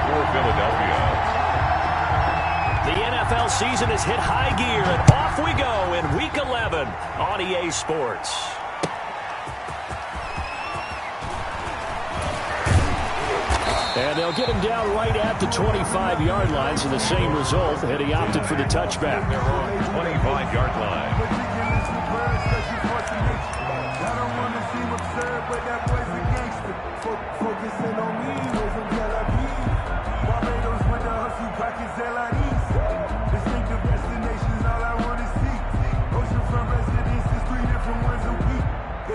for Philadelphia. The NFL season has hit high gear, and off we go in Week 11 on EA Sports. And they'll get him down right at the 25-yard line, so the same result, and he opted for the touchback. They're on the 25-yard line.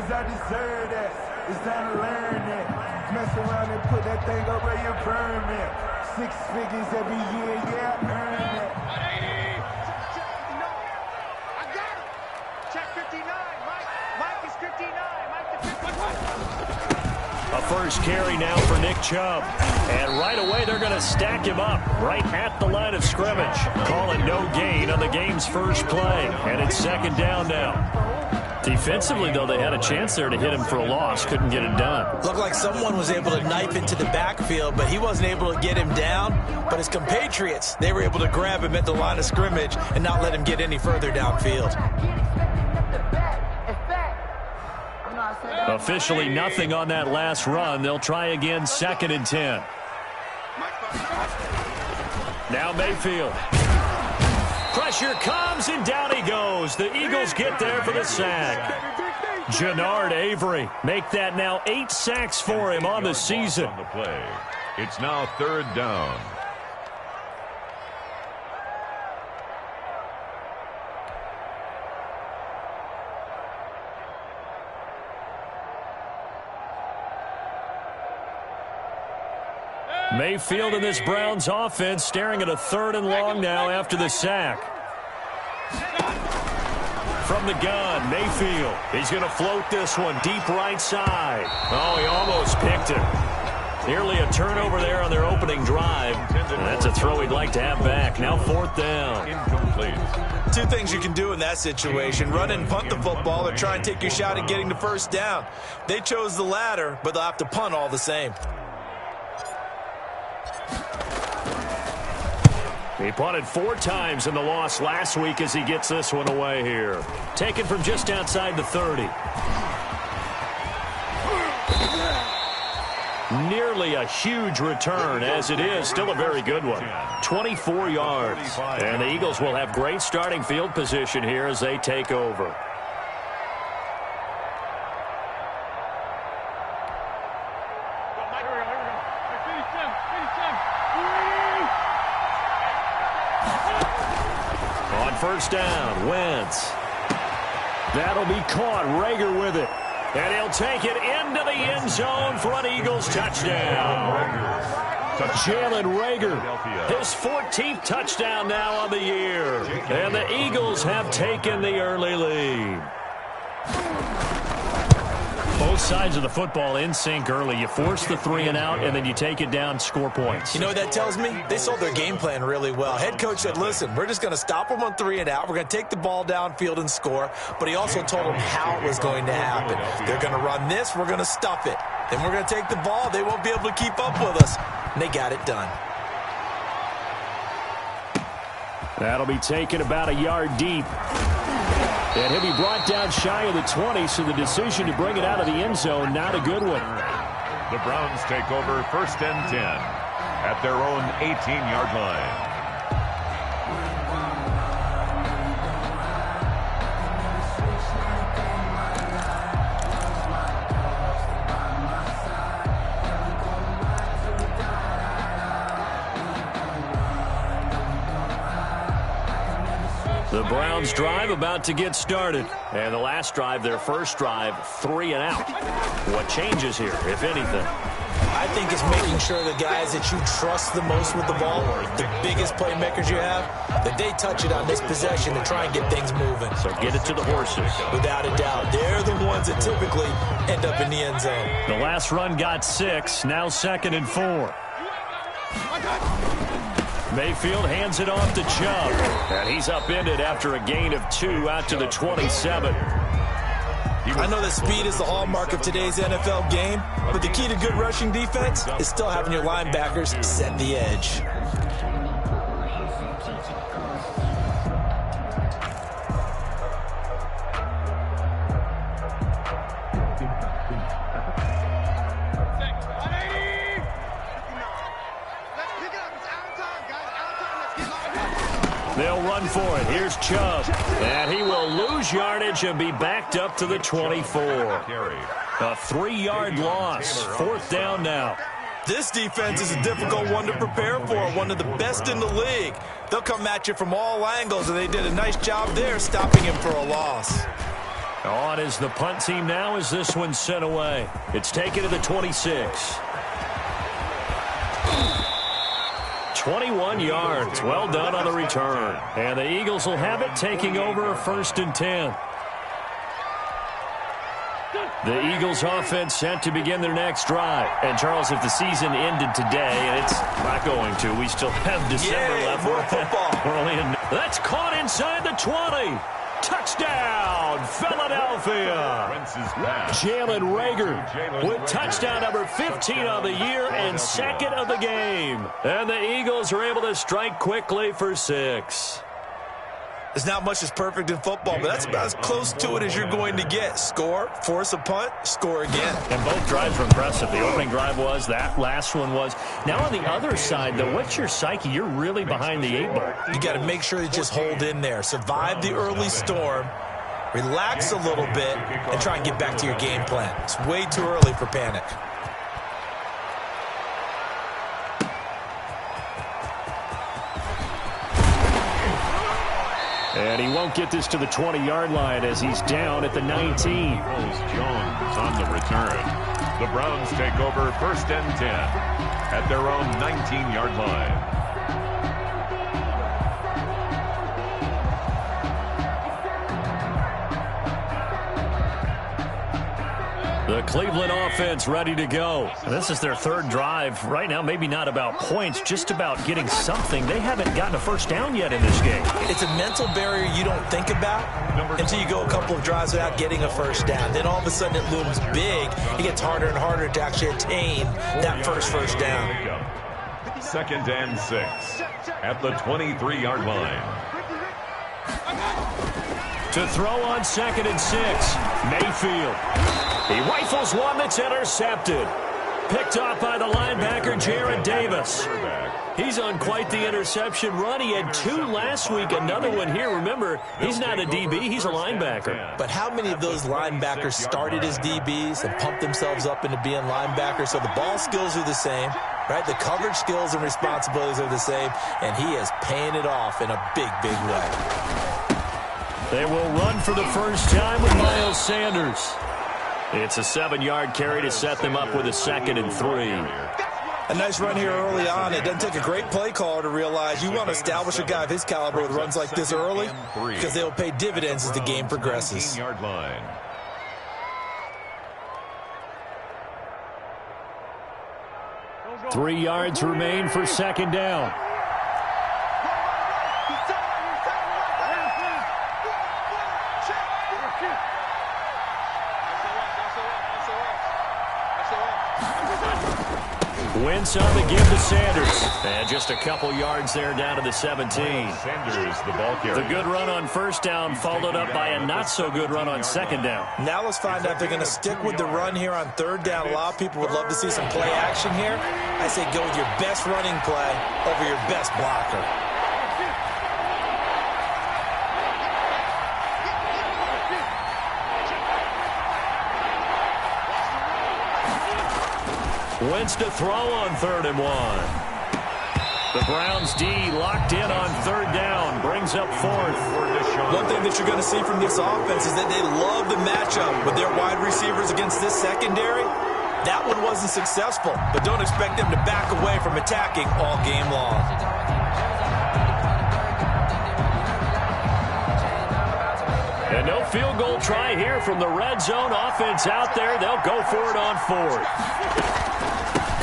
I deserve that. It's time to learn that. Mess around and put that thing up where your permit. 6 figures every year, yeah, earn that. No, I got it. Check 59. Mike is 59. Mike the 51. A first carry now for Nick Chubb. And right away, they're going to stack him up right at the line of scrimmage. Calling no gain on the game's first play. And it's second down now. Defensively, though, they had a chance there to hit him for a loss. Couldn't get it done. Looked like someone was able to knife into the backfield, but he wasn't able to get him down. But his compatriots, they were able to grab him at the line of scrimmage and not let him get any further downfield. Officially nothing on that last run. They'll try again, 2nd and 10. Now Mayfield. Pressure comes, and down he goes. The Eagles get there for the sack. Jannard Avery make that now 8 sacks for him on the season. On the play. It's now 3rd down. Mayfield in this Browns offense staring at a 3rd and long now after the sack. From the gun, Mayfield. He's going to float this one deep right side. Oh, he almost picked it. Nearly a turnover there on their opening drive. And that's a throw he'd like to have back. Now 4th down. Incomplete. 2 things you can do in that situation. Run and punt the football or try and take your shot at getting the first down. They chose the latter, but they'll have to punt all the same. He punted 4 times in the loss last week as he gets this one away here. Taken from just outside the 30. Nearly a huge return, as it is still a very good one. 24 yards. And the Eagles will have great starting field position here as they take over. First down, Wentz. That'll be caught. Rager with it. And he'll take it into the end zone for an Eagles touchdown. Jalen Rager, his 14th touchdown now on the year. And the Eagles have taken the early lead. Both sides of the football in sync early. You force the 3 and out, and then you take it down, score points. You know what that tells me? They sold their game plan really well. Head coach said, listen, we're just going to stop them on 3 and out. We're going to take the ball downfield and score. But he also told them how it was going to happen. They're going to run this. We're going to stuff it. Then we're going to take the ball. They won't be able to keep up with us. And they got it done. That'll be taken about a yard deep. And he'll be brought down shy of the 20, so the decision to bring it out of the end zone, not a good one. The Browns take over 1st and 10 at their own 18-yard line. The Browns drive about to get started. And the last drive, their first drive, 3 and out. What changes here, if anything? I think it's making sure the guys that you trust the most with the ball, the biggest playmakers you have, that they touch it on this possession to try and get things moving. So get it to the horses. Without a doubt. They're the ones that typically end up in the end zone. The last run got 6, now 2nd and 4. Mayfield hands it off to Chubb. And he's upended after a gain of 2 out to the 27. I know that speed is the hallmark of today's NFL game, but the key to good rushing defense is still having your linebackers set the edge. They'll run for it. Here's Chubb. And he will lose yardage and be backed up to the 24. A 3-yard loss. 4th down now. This defense is a difficult one to prepare for, one of the best in the league. They'll come at you from all angles, and they did a nice job there stopping him for a loss. On is the punt team now as this one's sent away. It's taken to the 26. 21 yards. Well done on the return. And the Eagles will have it, taking over a 1st and 10. The Eagles offense set to begin their next drive. And, Charles, if the season ended today, and it's not going to, we still have December left. More football. That's caught inside the 20. Touchdown, Philadelphia. Jalen Reagor with touchdown number 15 on the year and 2nd of the game. And the Eagles are able to strike quickly for 6. There's not much that's perfect in football, but that's about as close to it as you're going to get. Score, force a punt, score again. And both drives were impressive. The opening drive was, that last one was. Now on the other side, though, what's your psyche? You're really behind the 8 ball. You got to make sure you just hold in there. Survive the early storm, relax a little bit, and try and get back to your game plan. It's way too early for panic. And he won't get this to the 20-yard line as he's down at the 19. Jones on the return. The Browns take over 1st and 10 at their own 19-yard line. The Cleveland offense ready to go. And this is their 3rd drive. Right now, maybe not about points, just about getting something. They haven't gotten a 1st down yet in this game. It's a mental barrier you don't think about until you go a couple of drives without getting a 1st down. Then all of a sudden it looms big. It gets harder and harder to actually attain that first down. 2nd and 6 at the 23-yard line. To throw on 2nd and 6, Mayfield. He rifles one that's intercepted. Picked off by the linebacker, Jared Davis. He's on quite the interception run. He had 2 last week, another one here. Remember, he's not a DB, he's a linebacker. But how many of those linebackers started as DBs and pumped themselves up into being linebackers? So the ball skills are the same, right? The coverage skills and responsibilities are the same, and he is paying it off in a big, big way. They will run for the first time with Miles Sanders. It's a 7-yard carry to set them up with a 2nd and 3. A nice run here early on. It doesn't take a great play caller to realize you want to establish a guy of his caliber with runs like this early because they will pay dividends as the game progresses. 19-yard line. Three yards remain for 2nd down. Wentz on the give to Sanders. And just a couple yards there down to the 17. Sanders, the ball carrier. The good run on 1st down followed up by a not-so-good run on 2nd down. Now let's find out if they're going to stick with the run here on 3rd down. A lot of people would love to see some play action here. I say go with your best running play over your best blocker. Wentz to throw on 3rd and 1. The Browns D locked in on 3rd down. Brings up 4th. One thing that you're going to see from this offense is that they love the matchup with their wide receivers against this secondary. That one wasn't successful, but don't expect them to back away from attacking all game long. And no field goal try here from the red zone offense out there. They'll go for it on 4th.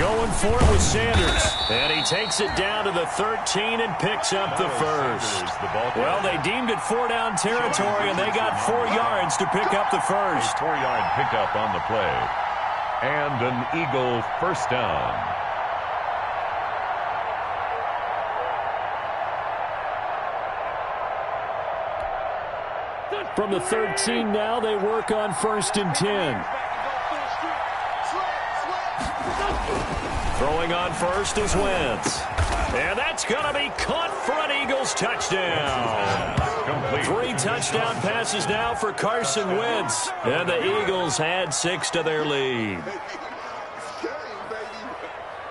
Going for it with Sanders. And he takes it down to the 13 and picks up the first. Well, they deemed it 4-down territory, and they got 4 yards to pick up the first. 4-yard pickup on the play. And an Eagle first down. From the 13 now, they work on 1st and 10. Throwing on first is Wentz. And that's going to be caught for an Eagles touchdown. Complete. 3 touchdown passes now for Carson Wentz. And the Eagles add 6 to their lead.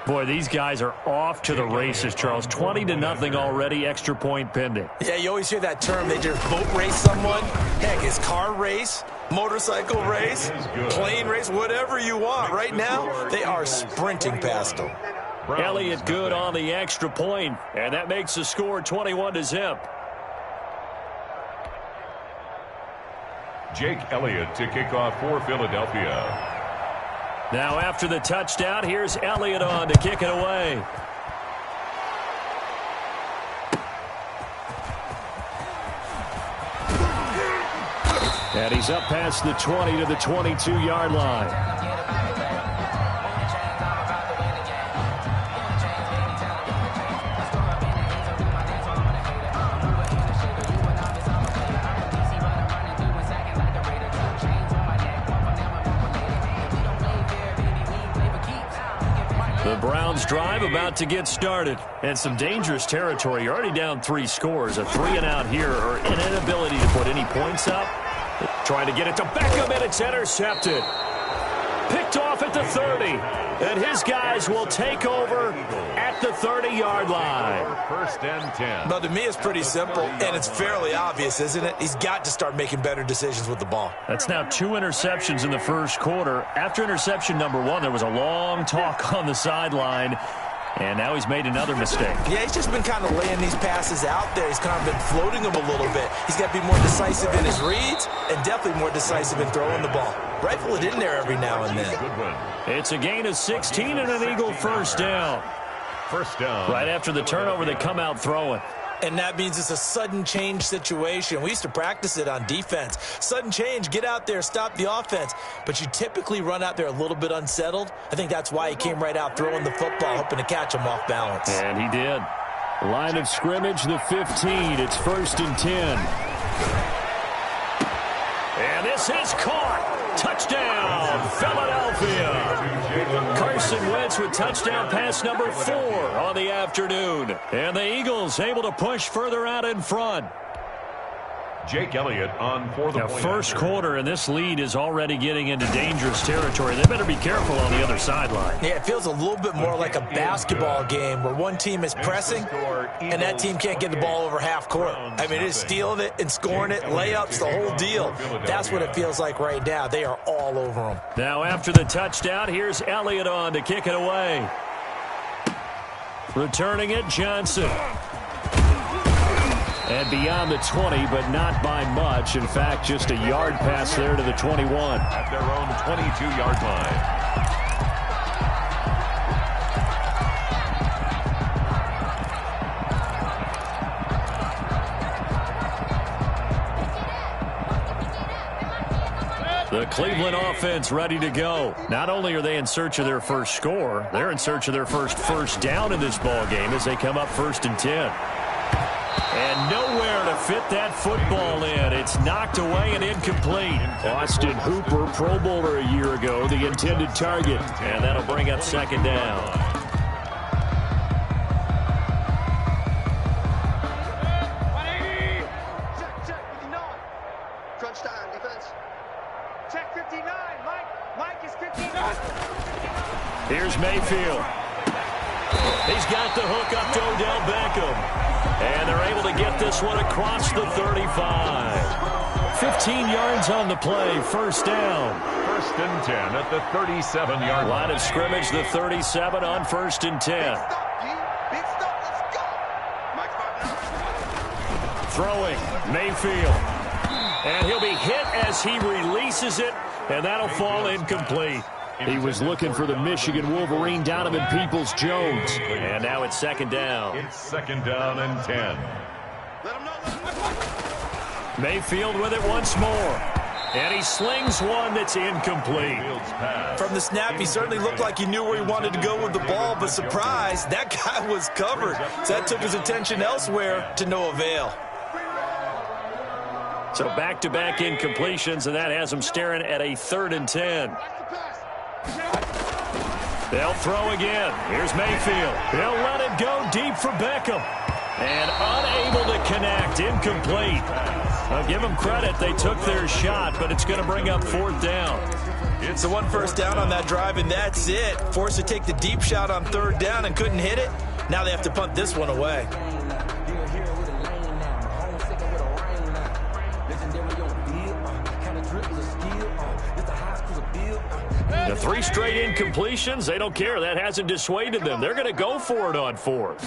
Boy, these guys are off to the races, Charles. 20-0 already, extra point pending. Yeah, you always hear that term. They just boat race someone. Heck, it's car race, motorcycle race, plane race, whatever you want. Right now, they are sprinting past them. Elliott good on the extra point, and that makes the score 21-0. Jake Elliott to kick off for Philadelphia. Now after the touchdown, here's Elliott on to kick it away. And he's up past the 20 to the 22-yard line. The Browns drive about to get started. And some dangerous territory. You're already down 3 scores. A 3-and-out here, or an inability to put any points up. Trying to get it to Beckham, and it's intercepted. Picked off at the 30. And his guys will take over at the 30-yard line. 1st and 10. Well, to me, it's pretty simple, and it's fairly obvious, isn't it? He's got to start making better decisions with the ball. That's now 2 interceptions in the first quarter. After interception number 1, there was a long talk on the sideline. And now he's made another mistake. Yeah, he's just been kind of laying these passes out there. He's kind of been floating them a little bit. He's got to be more decisive in his reads and definitely more decisive in throwing the ball. Rifle it in there every now and then. Good one. It's a gain of 16 and an Eagle first down. First down. Right after the turnover, they come out throwing. And that means it's a sudden change situation. We used to practice it on defense. Sudden change, get out there, stop the offense. But you typically run out there a little bit unsettled. I think that's why he came right out throwing the football, hoping to catch him off balance. And he did. Line of scrimmage, the 15. It's 1st and 10. And this is caught. Touchdown, Philadelphia. Carson Wentz with touchdown pass number 4 on the afternoon. And the Eagles able to push further out in front. Jake Elliott on for the Now, point. first quarter, and this lead is already getting into dangerous territory. They better be careful on the other sideline. Yeah, it feels a little bit more like a basketball game where one team is pressing and that team can't get the ball over half court. I mean, it is stealing it and scoring it, layups, the whole deal. That's what it feels like right now. They are all over them. Now after the touchdown, here's Elliott on to kick it away. Returning it, Johnson. And beyond the 20, but not by much. In fact, just a yard pass there to the 21. At their own 22-yard line. The Cleveland offense ready to go. Not only are they in search of their first score, they're in search of their first down in this ball game as they come up 1st and 10. And nowhere to fit that football in. It's knocked away and incomplete. Austin Hooper, Pro Bowler a year ago, the intended target. And that'll bring up 2nd down. Crunch time, defense. Check 59. Mike is 59. Here's Mayfield. He's got the hook up to Odell Beckham. And they're able to get this one across the 35. 15 yards on the play, 1st down. 1st and 10 at the 37-yard line. Line of scrimmage, the 37 on 1st and 10. Big stop, let's go. Throwing, Mayfield. And he'll be hit as he releases it, and that'll fall incomplete. He was looking for the Michigan Wolverine, Donovan Peoples-Jones. And now it's second down. It's second down and 10. Mayfield with it once more. And he slings one that's incomplete. From the snap, he certainly looked like he knew where he wanted to go with the ball, but surprise, that guy was covered. So that took his attention elsewhere to no avail. So back-to-back incompletions, and that has him staring at a 3rd and 10. They'll throw again. Here's Mayfield. He'll let it go deep for Beckham. And unable to connect, incomplete. I'll give them credit. They took their shot, but it's going to bring up 4th down. It's the 1 first down on that drive, and that's it. Forced to take the deep shot on 3rd down and couldn't hit it. Now they have to punt this one away. The 3 straight incompletions, they don't care. That hasn't dissuaded them. They're going to go for it on 4th.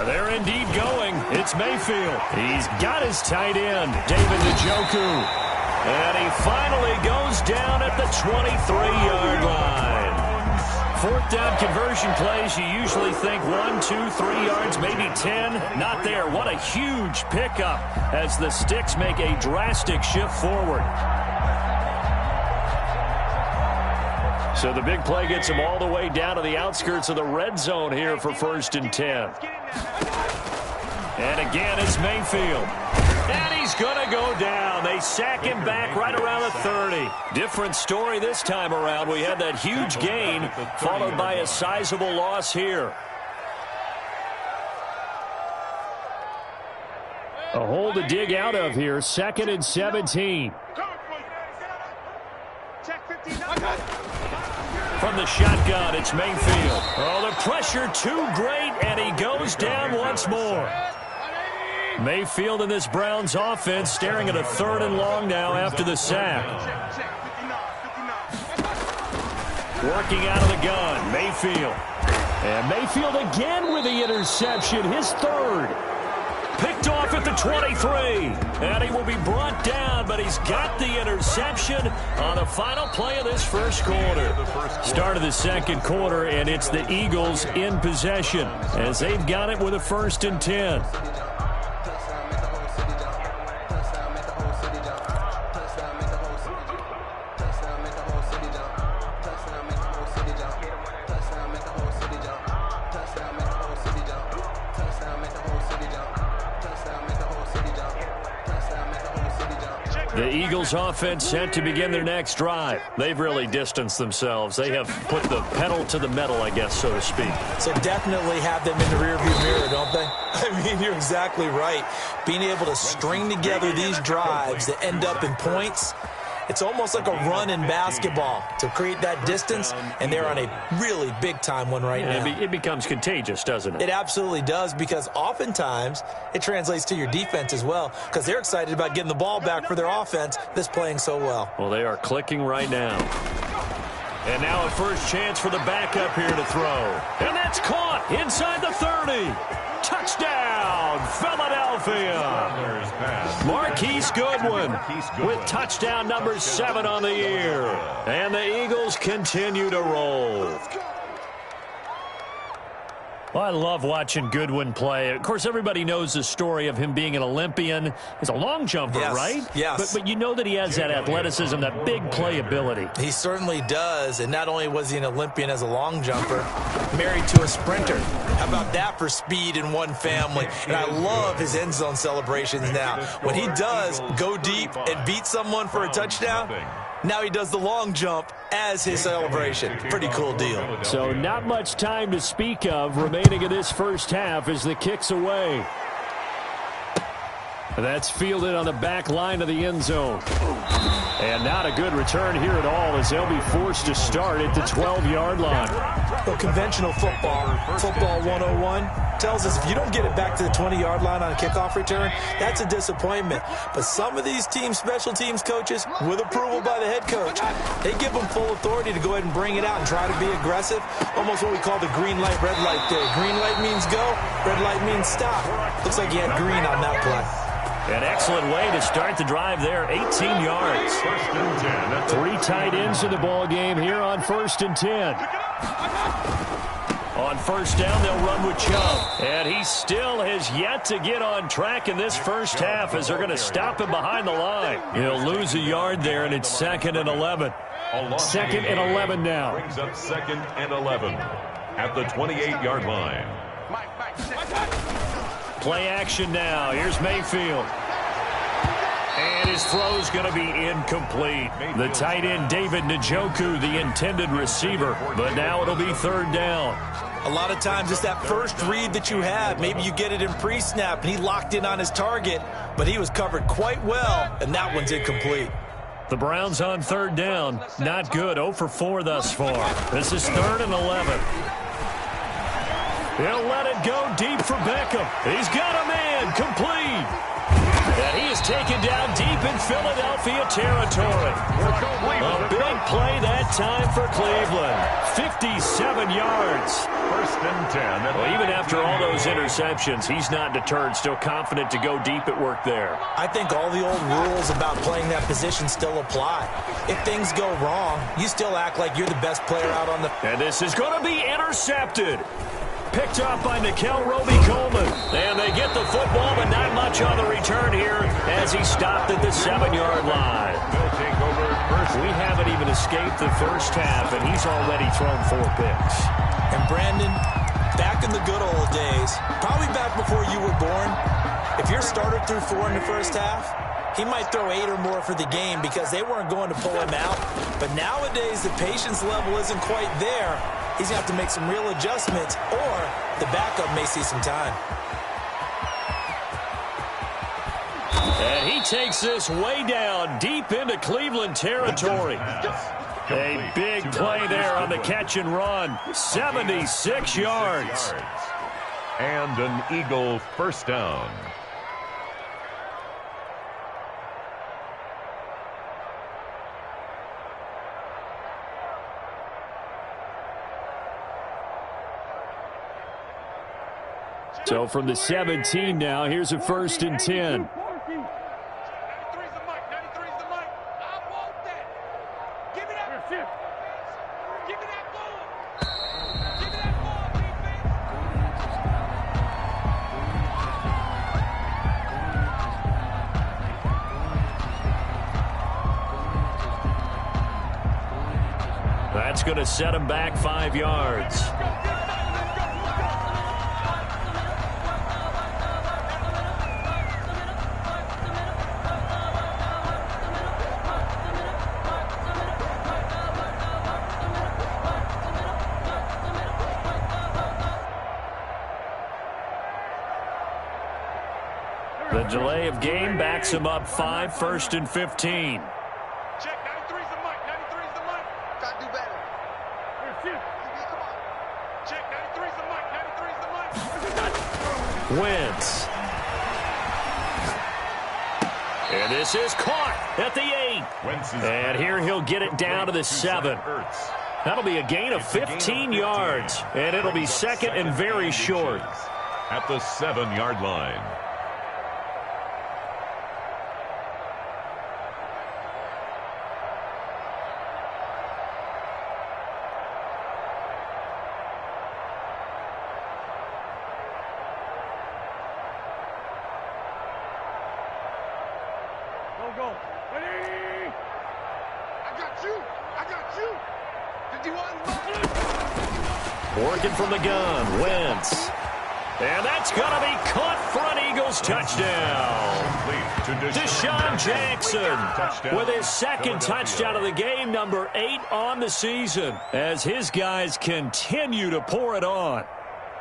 They're indeed going. It's Mayfield. He's got his tight end, David Njoku. And he finally goes down at the 23-yard line. 4th down conversion plays, you usually think 1, 2, 3 yards, maybe 10. Not there. What a huge pickup as the Sticks make a drastic shift forward. So the big play gets him all the way down to the outskirts of the red zone here for 1st and 10. And again, it's Mayfield. And he's going to go down. They sack him back right around the 30. Different story this time around. We had that huge gain followed by a sizable loss here. A hole to dig out of here. 2nd and 17. From the shotgun, it's Mayfield. Oh, the pressure too great, and he goes down once more. Mayfield in this Browns offense staring at a 3rd and long now after the sack. Working out of the gun, Mayfield. And Mayfield again with the interception, his 3rd. Picked off at the 23. And he will be brought down, but he's got the interception on the final play of this 1st quarter. Start of the 2nd quarter, and it's the Eagles in possession as they've got it with a 1st and 10. The Eagles offense set to begin their next drive. They've really distanced themselves. They have put the pedal to the metal, I guess, so to speak. So definitely have them in the rearview mirror, don't they? I mean, you're exactly right. Being able to string together these drives that end up in points, it's almost like a run in basketball to create that distance, and they're on a really big-time one right now. It becomes contagious, doesn't it? It absolutely does, because oftentimes it translates to your defense as well, because they're excited about getting the ball back for their offense that's playing so well. Well, they are clicking right now. And now a first chance for the backup here to throw. And that's caught inside the 30. Touchdown, Philadelphia. Marquise Goodwin with touchdown number 7 on the year. And the Eagles continue to roll. Well, I love watching Goodwin play. Of course, everybody knows the story of him being an Olympian. He's a long jumper, right? Yes. But you know that he has that athleticism, that big playability. He certainly does. And not only was he an Olympian as a long jumper, married to a sprinter. How about that for speed in one family? And I love his end zone celebrations now. When he does go deep and beat someone for a touchdown, now he does the long jump as his celebration. Pretty cool deal. So not much time to speak of remaining in this first half as the kick's away. That's fielded on the back line of the end zone. And not a good return here at all as they'll be forced to start at the 12-yard line. Well, conventional football 101, tells us if you don't get it back to the 20-yard line on a kickoff return, that's a disappointment. But some of these team special teams coaches, with approval by the head coach, they give them full authority to go ahead and bring it out and try to be aggressive. Almost what we call the green light, red light theory. Green light means go, red light means stop. Looks like he had green on that play. An excellent way to start the drive there, 18 yards. First and 10. 3 tight ends in the ball game here on 1st and 10. On first down, they'll run with Chubb. And he still has yet to get on track in this first half as they're going to stop him behind the line. He'll lose a yard there, and it's 2nd and 11. 2nd and 11 now. Brings up 2nd and 11 at the 28-yard line. Play action now. Here's Mayfield. And his throw's going to be incomplete. The tight end, David Njoku, the intended receiver. But now it'll be 3rd down. A lot of times it's that first read that you have. Maybe you get it in pre-snap, and he locked in on his target, but he was covered quite well, and that one's incomplete. The Browns on 3rd down. Not good. 0 for 4 thus far. This is 3rd and 11. He'll let it go deep for Beckham. He's got a man. Complete. And he is taken down deep in Philadelphia territory. A big play that time for Cleveland. 57 yards. 1st and 10. Well, even after all those interceptions, he's not deterred, still confident to go deep at work there. I think all the old rules about playing that position still apply. If things go wrong, you still act like you're the best player out on the... And this is going to be intercepted. Picked up by Nickel Roby-Coleman. And they get the football, but not much on the return here as he stopped at the 7-yard line. They'll take over first. We haven't even escaped the first half, and he's already thrown 4 picks. And Brandon, back in the good old days, probably back before you were born, if your starter threw 4 in the first half, he might throw 8 or more for the game because they weren't going to pull him out. But nowadays, the patience level isn't quite there. He's going to have to make some real adjustments, or the backup may see some time. And he takes this way down, deep into Cleveland territory. A big play there on the catch and run. 76 yards. And an Eagle first down. So from the 17 now, here's a 1st and 10. That's going to set him back 5 yards. The delay of game backs him up 5, 1st and 15. Check, 93's the mic, 93's the mic. Try to do better. Come on. Check, 93's the mic, 93's the mic. Wentz. And this is caught at the 8. And here he'll get it down to the 7. That'll be a gain of 15 yards. And it'll be 2nd and very short. At the 7-yard line. Go. Ready? I got you. 51. Working from the gun, Wentz. And that's going to be caught for an Eagles touchdown. Deshaun Jackson with his 2nd touchdown of the game, number 8 on the season, as his guys continue to pour it on.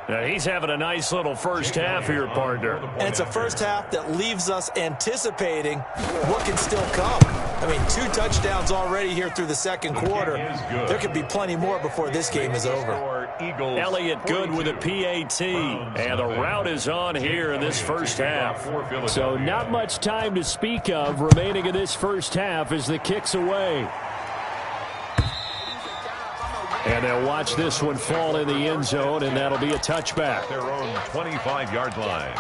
Now, he's having a nice little first half here, partner. And it's a first half that leaves us anticipating what can still come. I mean, 2 touchdowns already here through the 2nd quarter. There could be plenty more before this game is over. Elliott good with a PAT. And the route is on here in this first half. So not much time to speak of remaining in this first half as the kick's away. And they'll watch this one fall in the end zone, and that'll be a touchback. Their own 25-yard line.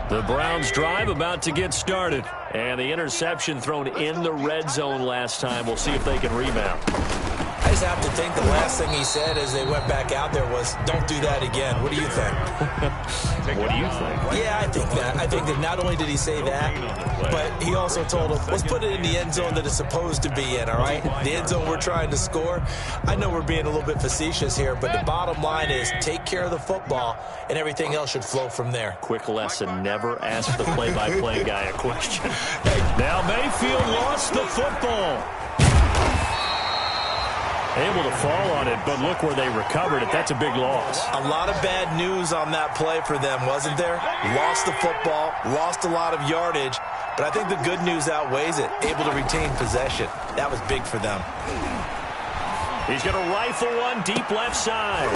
The Browns drive about to get started. And the interception thrown in the red zone last time. We'll see if they can rebound. I just have to think the last thing he said as they went back out there was, don't do that again. What do you think? What do you think? Yeah, I think that. I think that not only did he say that, but he also told him, let's put it in the end zone that it's supposed to be in, all right? The end zone we're trying to score. I know we're being a little bit facetious here, but the bottom line is take care of the football, and everything else should flow from there. Quick lesson, never ask the play-by-play guy a question. Now Mayfield lost the football. Able to fall on it, but look where they recovered it. That's a big loss. A lot of bad news on that play for them, wasn't there? Lost the football, lost a lot of yardage, but I think the good news outweighs it. Able to retain possession. That was big for them. He's going to rifle one deep left side.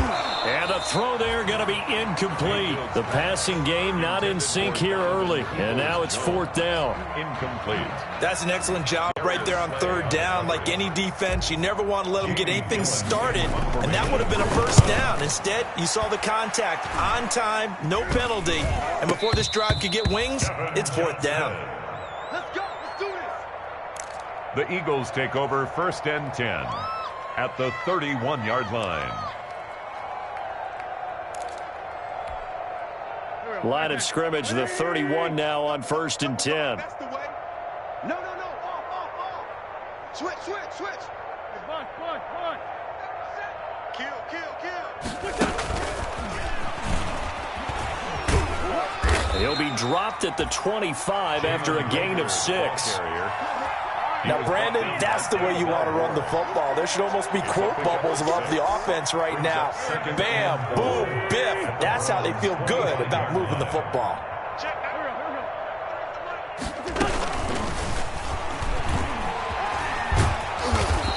And the throw there going to be incomplete. The passing game not in sync here early. And now it's fourth down. Incomplete. That's an excellent job right there on third down. Like any defense, you never want to let them get anything started. And that would have been a first down. Instead, you saw the contact on time, no penalty. And before this drive could get wings, it's fourth down. Let's go. Let's do this. The Eagles take over 1st and 10 at the 31-yard line. Line of scrimmage, the 31 now on 1st and 10. That's the way. No. Off. Switch. Kill. He'll be dropped at the 25 after a gain of 6. Now, Brandon, that's the way you want to run the football. There should almost be quote bubbles above the offense right now. Bam, boom, biff. That's how they feel good about moving the football.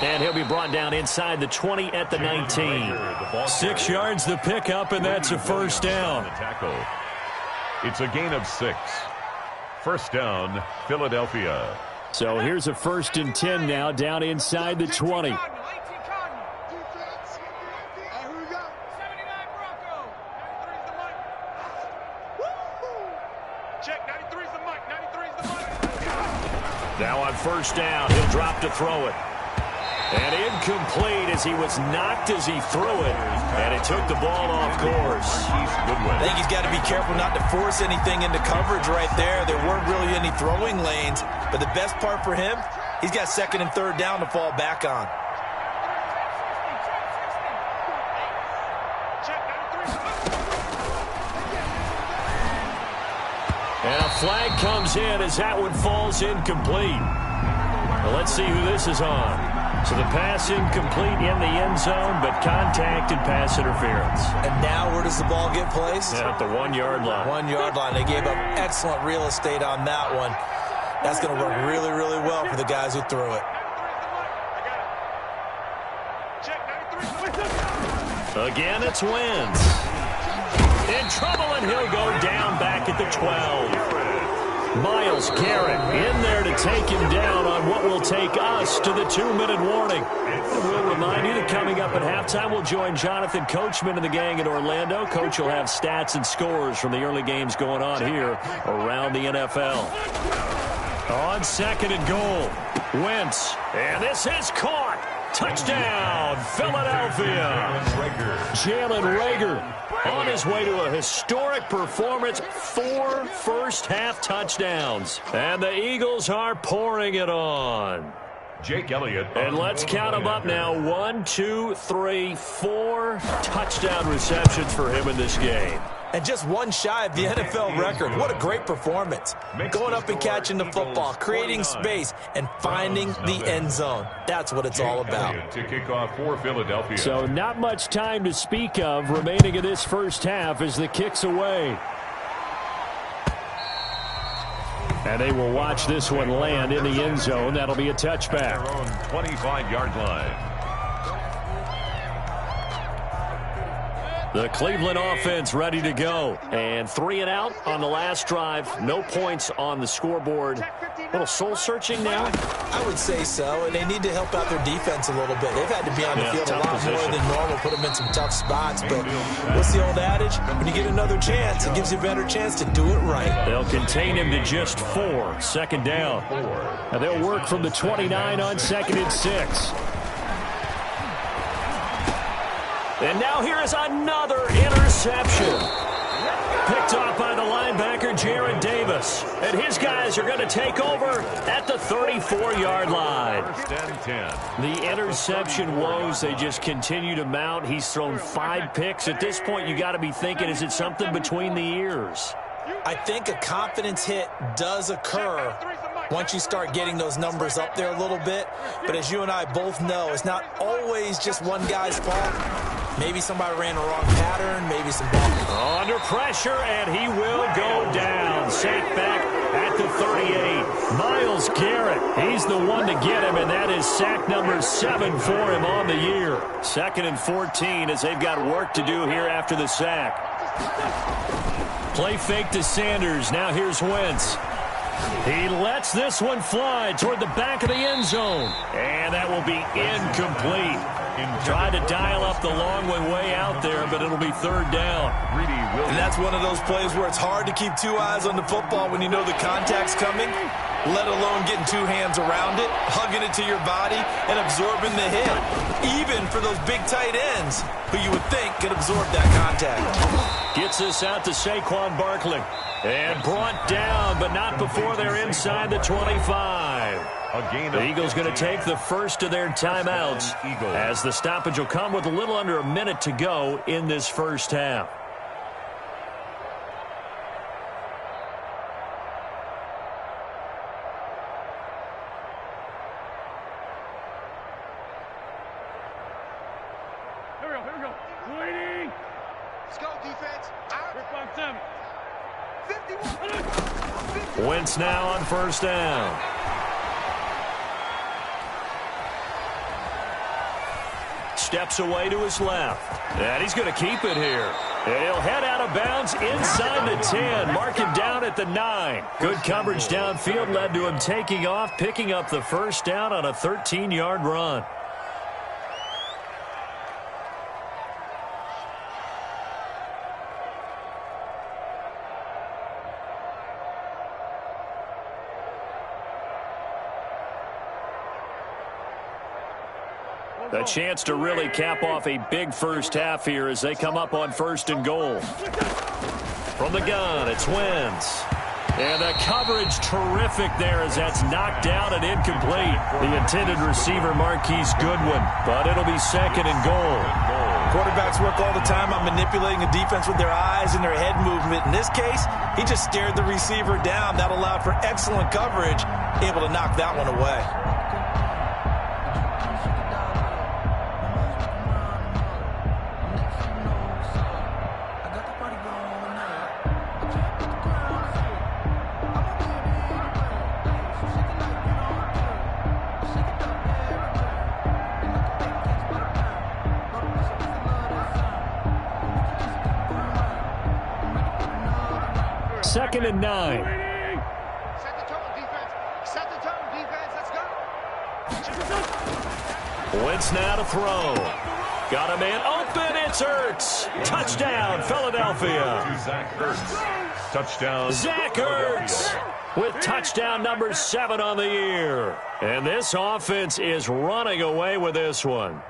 And he'll be brought down inside the 20 at the 19. 6 yards the pickup, and that's a first down. It's a gain of 6. First down, Philadelphia. So here's a 1st and 10 now, down inside the 20. Now on first down, he'll drop to throw it. And incomplete as he was knocked as he threw it. And it took the ball off course. I think he's got to be careful not to force anything into coverage right there. There weren't really any throwing lanes. But the best part for him, he's got 2nd and 3rd down to fall back on. And a flag comes in as that one falls incomplete. Well, let's see who this is on. So the pass incomplete in the end zone, but contact and pass interference. And now where does the ball get placed? Yeah, at the 1-yard line. 1-yard line. They gave up excellent real estate on that one. That's going to work really, really well for the guys who threw it. Again, it's Wentz. In trouble, and he'll go down back at the 12. Miles Garrett in there to take him down on what will take us to the 2-minute warning. And we'll remind you that coming up at halftime, we'll join Jonathan Coachman and the gang in Orlando. Coach will have stats and scores from the early games going on here around the NFL. On 2nd and goal, Wentz. And this is caught. Touchdown, Philadelphia. Jalen Reagor on his way to a historic performance, 4 first-half touchdowns. And the Eagles are pouring it on. Jake Elliott. And let's count them up now. 1, 2, 3, 4 touchdown receptions for him in this game. And just one shy of the NFL record. What a great performance. Going up and catching the football, creating space, and finding the end zone. That's what it's all about. To kick off for Philadelphia. So not much time to speak of remaining in this first half as the kick's away. And they will watch this one land in the end zone. That'll be a touchback. Their own 25-yard line. The Cleveland offense ready to go. And 3 and out on the last drive. No points on the scoreboard. A little soul-searching now? I would say so, and they need to help out their defense a little bit. They've had to be on the field a lot more than normal, put them in some tough spots. But what's the old adage? When you get another chance, it gives you a better chance to do it right. They'll contain him to just 4. Second down. And they'll work from the 29 on 2nd and 6. And now here is another interception. Picked off by the linebacker, Jared Davis. And his guys are going to take over at the 34-yard line. The interception woes, they just continue to mount. He's thrown 5 picks. At this point, you got to be thinking, is it something between the ears? I think a confidence hit does occur once you start getting those numbers up there a little bit. But as you and I both know, it's not always just one guy's fault. Maybe somebody ran a wrong pattern, maybe some ball. Under pressure, and he will go down. Safe back at the 38. Myles Garrett, he's the one to get him, and that is sack number 7 for him on the year. 2nd and 14 as they've got work to do here after the sack. Play fake to Sanders. Now here's Wentz. He lets this one fly toward the back of the end zone. And that will be incomplete. Tried to dial up the long one way out there, but it'll be 3rd down. And that's one of those plays where it's hard to keep 2 eyes on the football when you know the contact's coming, let alone getting 2 hands around it, hugging it to your body, and absorbing the hit. Even for those big tight ends who you would think could absorb that contact. Gets this out to Saquon Barkley. And brought down, but not before they're inside the 25. The Eagles going to take the first of their timeouts as the stoppage will come with a little under a minute to go in this first half. Here we go. Waiting. Let's go, defense. Out. 51. Wentz now on 1st down. Steps away to his left. And he's going to keep it here. And he'll head out of bounds inside the 10. Mark him down at the 9. Good coverage downfield led to him taking off, picking up the 1st down on a 13-yard run. A chance to really cap off a big first half here as they come up on 1st and goal. From the gun, it's Wentz. And the coverage terrific there as that's knocked down and incomplete. The intended receiver, Marquise Goodwin. But it'll be 2nd and goal. Quarterbacks work all the time on manipulating the defense with their eyes and their head movement. In this case, he just stared the receiver down. That allowed for excellent coverage, able to knock that one away. Second and 9. Set the tone, defense. Set the tone, defense. Let's go. Wentz now to throw. Got a man open. It's Ertz. Touchdown, Philadelphia. Zach Ertz. Touchdown. Zach Ertz with touchdown number 7 on the year. And this offense is running away with this one.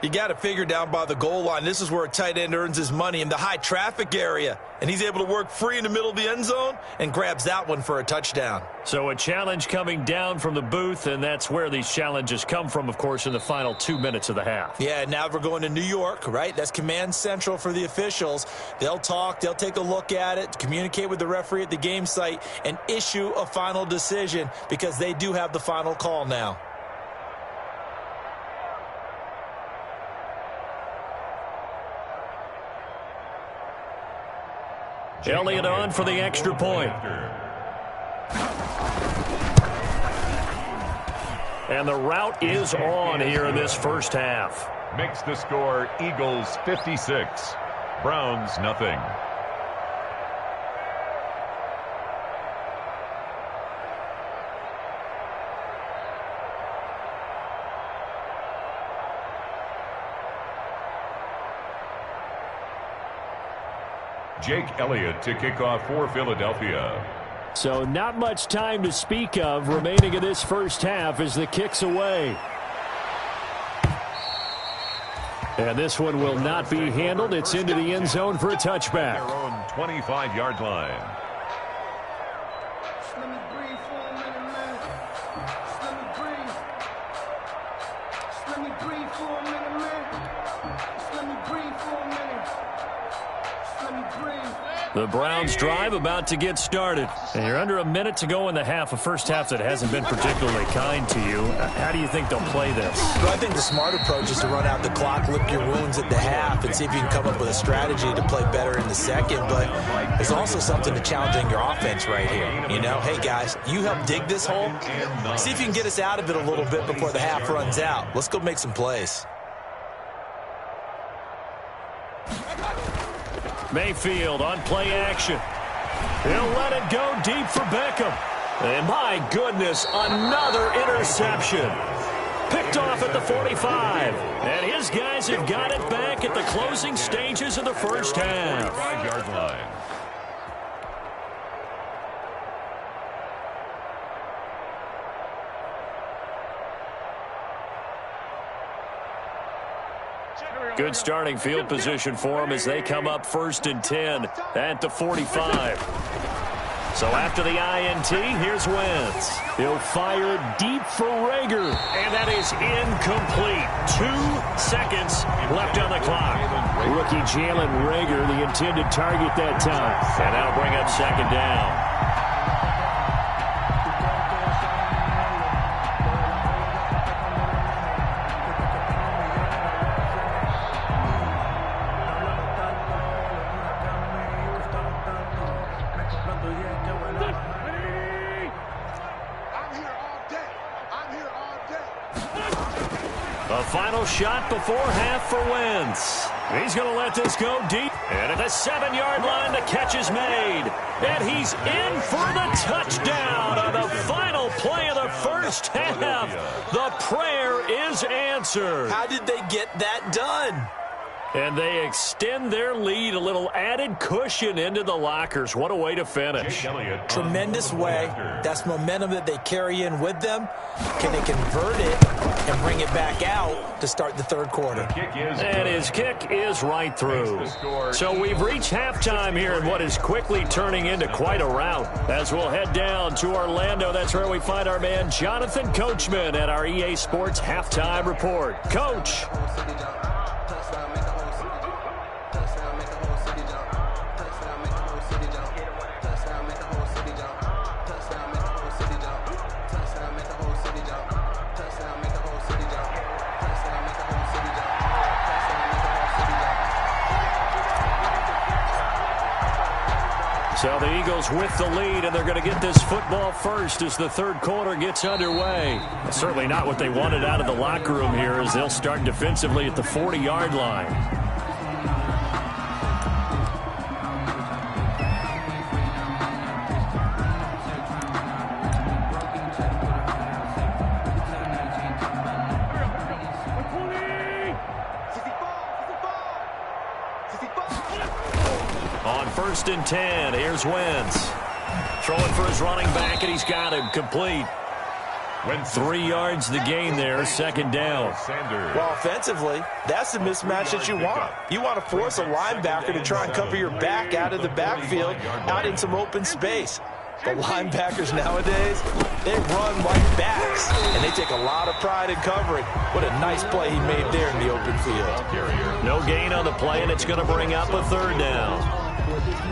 You got to figure down by the goal line. This is where a tight end earns his money in the high traffic area. And he's able to work free in the middle of the end zone and grabs that one for a touchdown. So a challenge coming down from the booth, and that's where these challenges come from, of course, in the final 2 minutes of the half. Yeah, now we're going to New York, right? That's command central for the officials. They'll talk, they'll take a look at it, communicate with the referee at the game site, and issue a final decision because they do have the final call now. Elliott on for the extra point. And the route is on here in this first half. Makes the score Eagles 56, Browns, nothing. Jake Elliott to kick off for Philadelphia. So not much time to speak of remaining in this first half as the kick's away. And this one will not be handled. It's into the end zone for a touchback. Their own 25-yard line. Let me breathe for a minute, man. Let me breathe. Let me breathe for a minute, man. Let me breathe for a minute. Let me breathe. The Browns drive about to get started. And you're under a minute to go in the half, a first half that hasn't been particularly kind to you. How do you think they'll play this? Well, I think the smart approach is to run out the clock, lick your wounds at the half, and see if you can come up with a strategy to play better in the second. But there's also something to challenging your offense right here. You know, hey, guys, you help dig this hole. See if you can get us out of it a little bit before the half runs out. Let's go make some plays. Mayfield on play action. He'll let it go deep for Beckham. And my goodness, another interception. Picked off at the 45. And his guys have got it back at the closing stages of the first half. 5-yard line. Good starting field position for them as they come up 1st and 10 at the 45. So after the INT, here's Wentz. He'll fire deep for Rager, and that is incomplete. 2 seconds left on the clock. Rookie Jalen Rager, the intended target that time. And that'll bring up 2nd down. Final shot before half for Wentz. He's going to let this go deep. And at the 7-yard line, the catch is made. And he's in for the touchdown on the final play of the first half. The prayer is answered. How did they get that done? And they extend their lead, a little added cushion into the lockers. What a way to finish. Tremendous way. That's momentum that they carry in with them. Can they convert it and bring it back out to start the third quarter? And his kick is right through. So we've reached halftime here in what is quickly turning into quite a rout. As we'll head down to Orlando, that's where we find our man Jonathan Coachman at our EA Sports Halftime Report. Coach. So the Eagles with the lead, and they're going to get this football first as the third quarter gets underway. Certainly not what they wanted out of the locker room here as they'll start defensively at the 40-yard line. On 1st and 10, here's Wentz. Throwing for his running back, and he's got him complete. 3 yards the gain there, 2nd down. Well, offensively, that's the mismatch that you want. You want to force a linebacker to try and cover your back out of the backfield, out in some open space. The linebackers nowadays, they run like backs, and they take a lot of pride in covering. What a nice play he made there in the open field. No gain on the play, and it's going to bring up a 3rd down.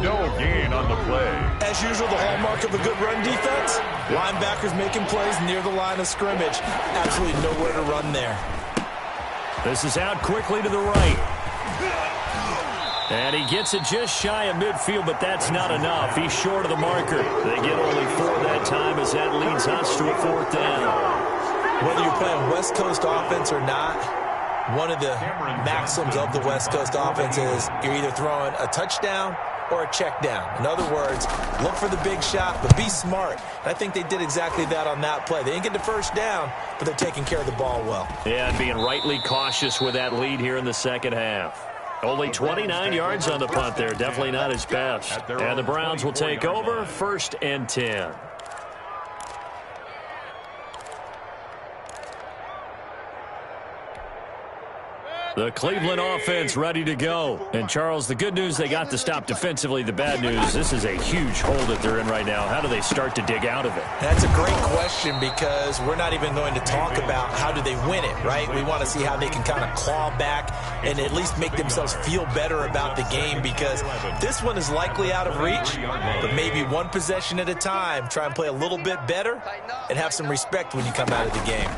No gain on the play. As usual, the hallmark of a good run defense, linebackers making plays near the line of scrimmage. Absolutely nowhere to run there. This is out quickly to the right. And he gets it just shy of midfield, but that's not enough. He's short of the marker. They get only 4 that time as that leads us to a 4th down. Whether you're playing West Coast offense or not, one of the maxims of the West Coast offense is you're either throwing a touchdown or a check down. In other words, look for the big shot, but be smart. And I think they did exactly that on that play. They didn't get the first down, but they're taking care of the ball well. Yeah, and being rightly cautious with that lead here in the second half. Only 29 yards on the punt there. Definitely not his best. And the Browns will take over 1st and 10. The Cleveland offense ready to go. And, Charles, the good news, they got to stop defensively. The bad news, this is a huge hole that they're in right now. How do they start to dig out of it? That's a great question because we're not even going to talk about how do they win it, right? We want to see how they can kind of claw back and at least make themselves feel better about the game because this one is likely out of reach, but maybe one possession at a time. Try and play a little bit better and have some respect when you come out of the game.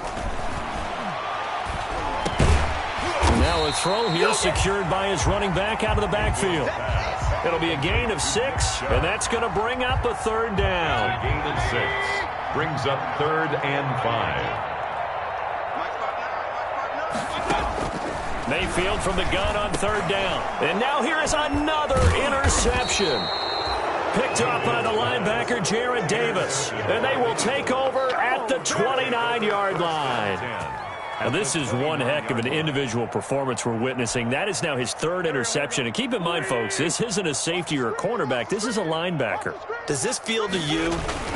Now a throw here secured by his running back out of the backfield. It'll be a gain of 6, and that's going to bring up a 3rd down. A gain of 6 brings up 3rd and 5. Mayfield from the gun on 3rd down. And now here is another interception. Picked up by the linebacker, Jared Davis. And they will take over at the 29-yard line. Now, this is one heck of an individual performance we're witnessing. That is now his 3rd interception. And keep in mind, folks, this isn't a safety or a cornerback. This is a linebacker. Does this feel to you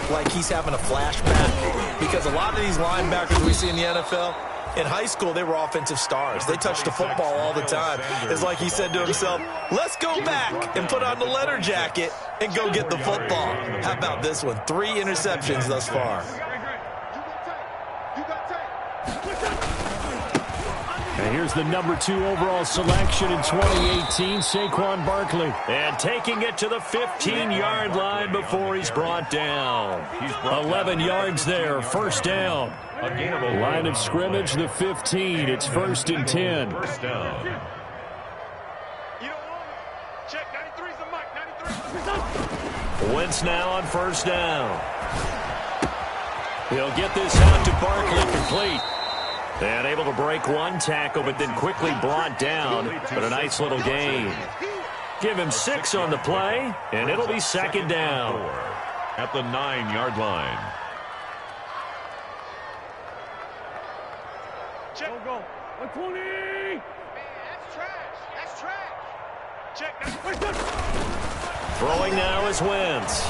like he's having a flashback? Because a lot of these linebackers we see in the NFL, in high school, they were offensive stars. They touched the football all the time. It's like he said to himself, let's go back and put on the leather jacket and go get the football. How about this one? 3 interceptions thus far. And here's the number 2 overall selection in 2018, Saquon Barkley. And taking it to the 15-yard line before he's brought down. 11 yards there, 1st down. Line of scrimmage, the 15. It's 1st and 10. First down. Check, 93's the mic, 93. Wentz now on 1st down. He'll get this out to Barkley, complete. And able to break one tackle, but then quickly brought down. But a nice little gain. Give him 6 on the play, and it'll be 2nd down. At the 9-yard line. Check. Go. 120. Man, that's trash. That's trash. Check. Throwing now is Wentz.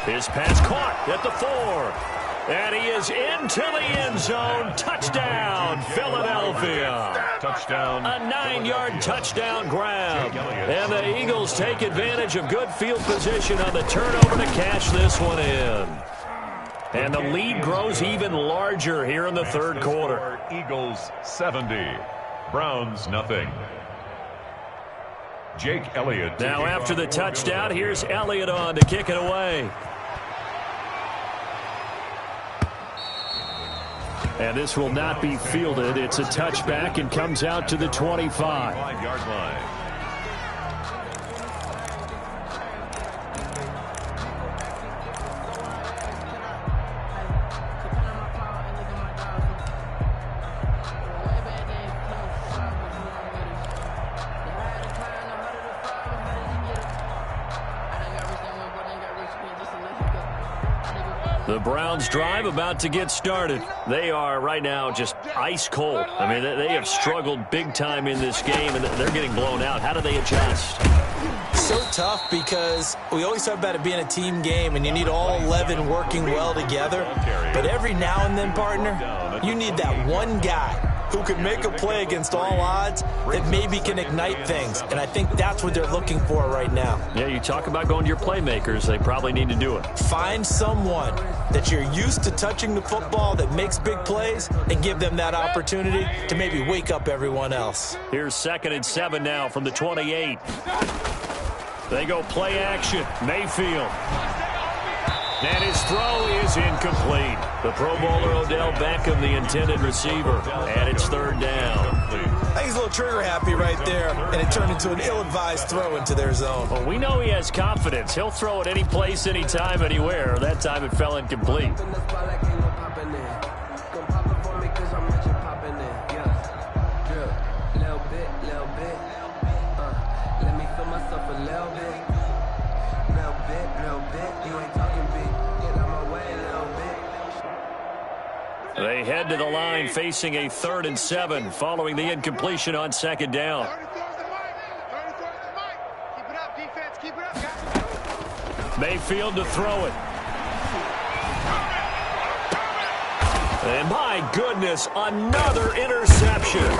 His pass caught at the 4. And he is into the end zone. Touchdown, Philadelphia. Touchdown. A 9-yard touchdown grab. And the Eagles take advantage of good field position on the turnover to cash this one in. And the lead grows even larger here in the 3rd quarter. Eagles 70. Browns nothing. Jake Elliott. Now after the touchdown, here's Elliott on to kick it away. And this will not be fielded. It's a touchback and comes out to the 25. 5-yard line. The Browns drive about to get started. They are right now just ice cold. I mean, they have struggled big time in this game, and they're getting blown out. How do they adjust? So tough because we always talk about it being a team game, and you need all 11 working well together. But every now and then, partner, you need that one guy who can make a play against all odds that maybe can ignite things. And I think that's what they're looking for right now. Yeah, you talk about going to your playmakers. They probably need to do it. Find someone that you're used to touching the football that makes big plays and give them that opportunity to maybe wake up everyone else. Here's 2nd and 7 now from the 28. They go play action. Mayfield. And his throw is incomplete. The Pro Bowler Odell Beckham, the intended receiver. And it's 3rd down. I think he's a little trigger happy right there, and it turned into an ill-advised throw into their zone. Well, we know he has confidence. He'll throw it any place, anytime, anywhere. That time it fell incomplete. little bit. You ain't talking big. Get out my way a little bit. They head to the line facing a 3rd and 7 following the incompletion on 2nd down. 34's the mic. 34's the mic. Keep it up, defense. Keep it up, guys. Mayfield to throw it. And my goodness, another interception.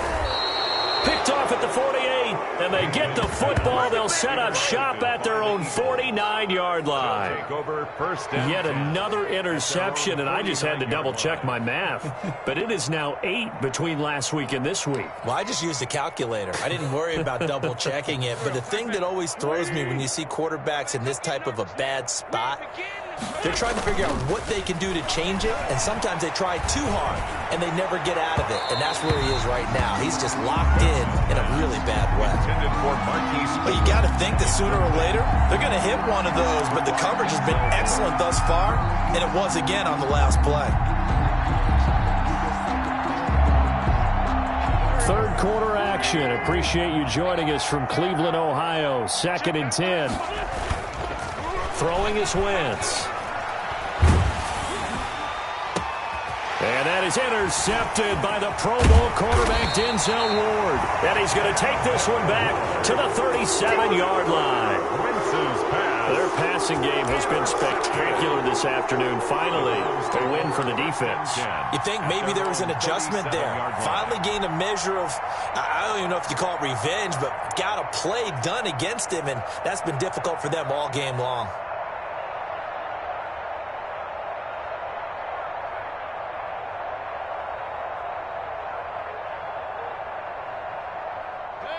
Picked off at the 48, and they get the football. They'll set up shop at their own 49-yard line. Yet another interception, and I just had to double-check my math. But it is now 8 between last week and this week. Well, I just used a calculator. I didn't worry about double-checking it. But the thing that always throws me when you see quarterbacks in this type of a bad spot, they're trying to figure out what they can do to change it, and sometimes they try too hard, and they never get out of it. And that's where he is right now. He's just locked in a really bad way. But you got to think that sooner or later, they're going to hit one of those, but the coverage has been excellent thus far, and it was again on the last play. 3rd quarter action. Appreciate you joining us from Cleveland, Ohio. 2nd and 10. Throwing is Wentz. And that is intercepted by the Pro Bowl quarterback Denzel Ward. And he's going to take this one back to the 37-yard line. Their passing game has been spectacular this afternoon. Finally, a win for the defense. You think maybe there was an adjustment there. Finally gained a measure of, I don't even know if you call it revenge, but got a play done against him, and that's been difficult for them all game long.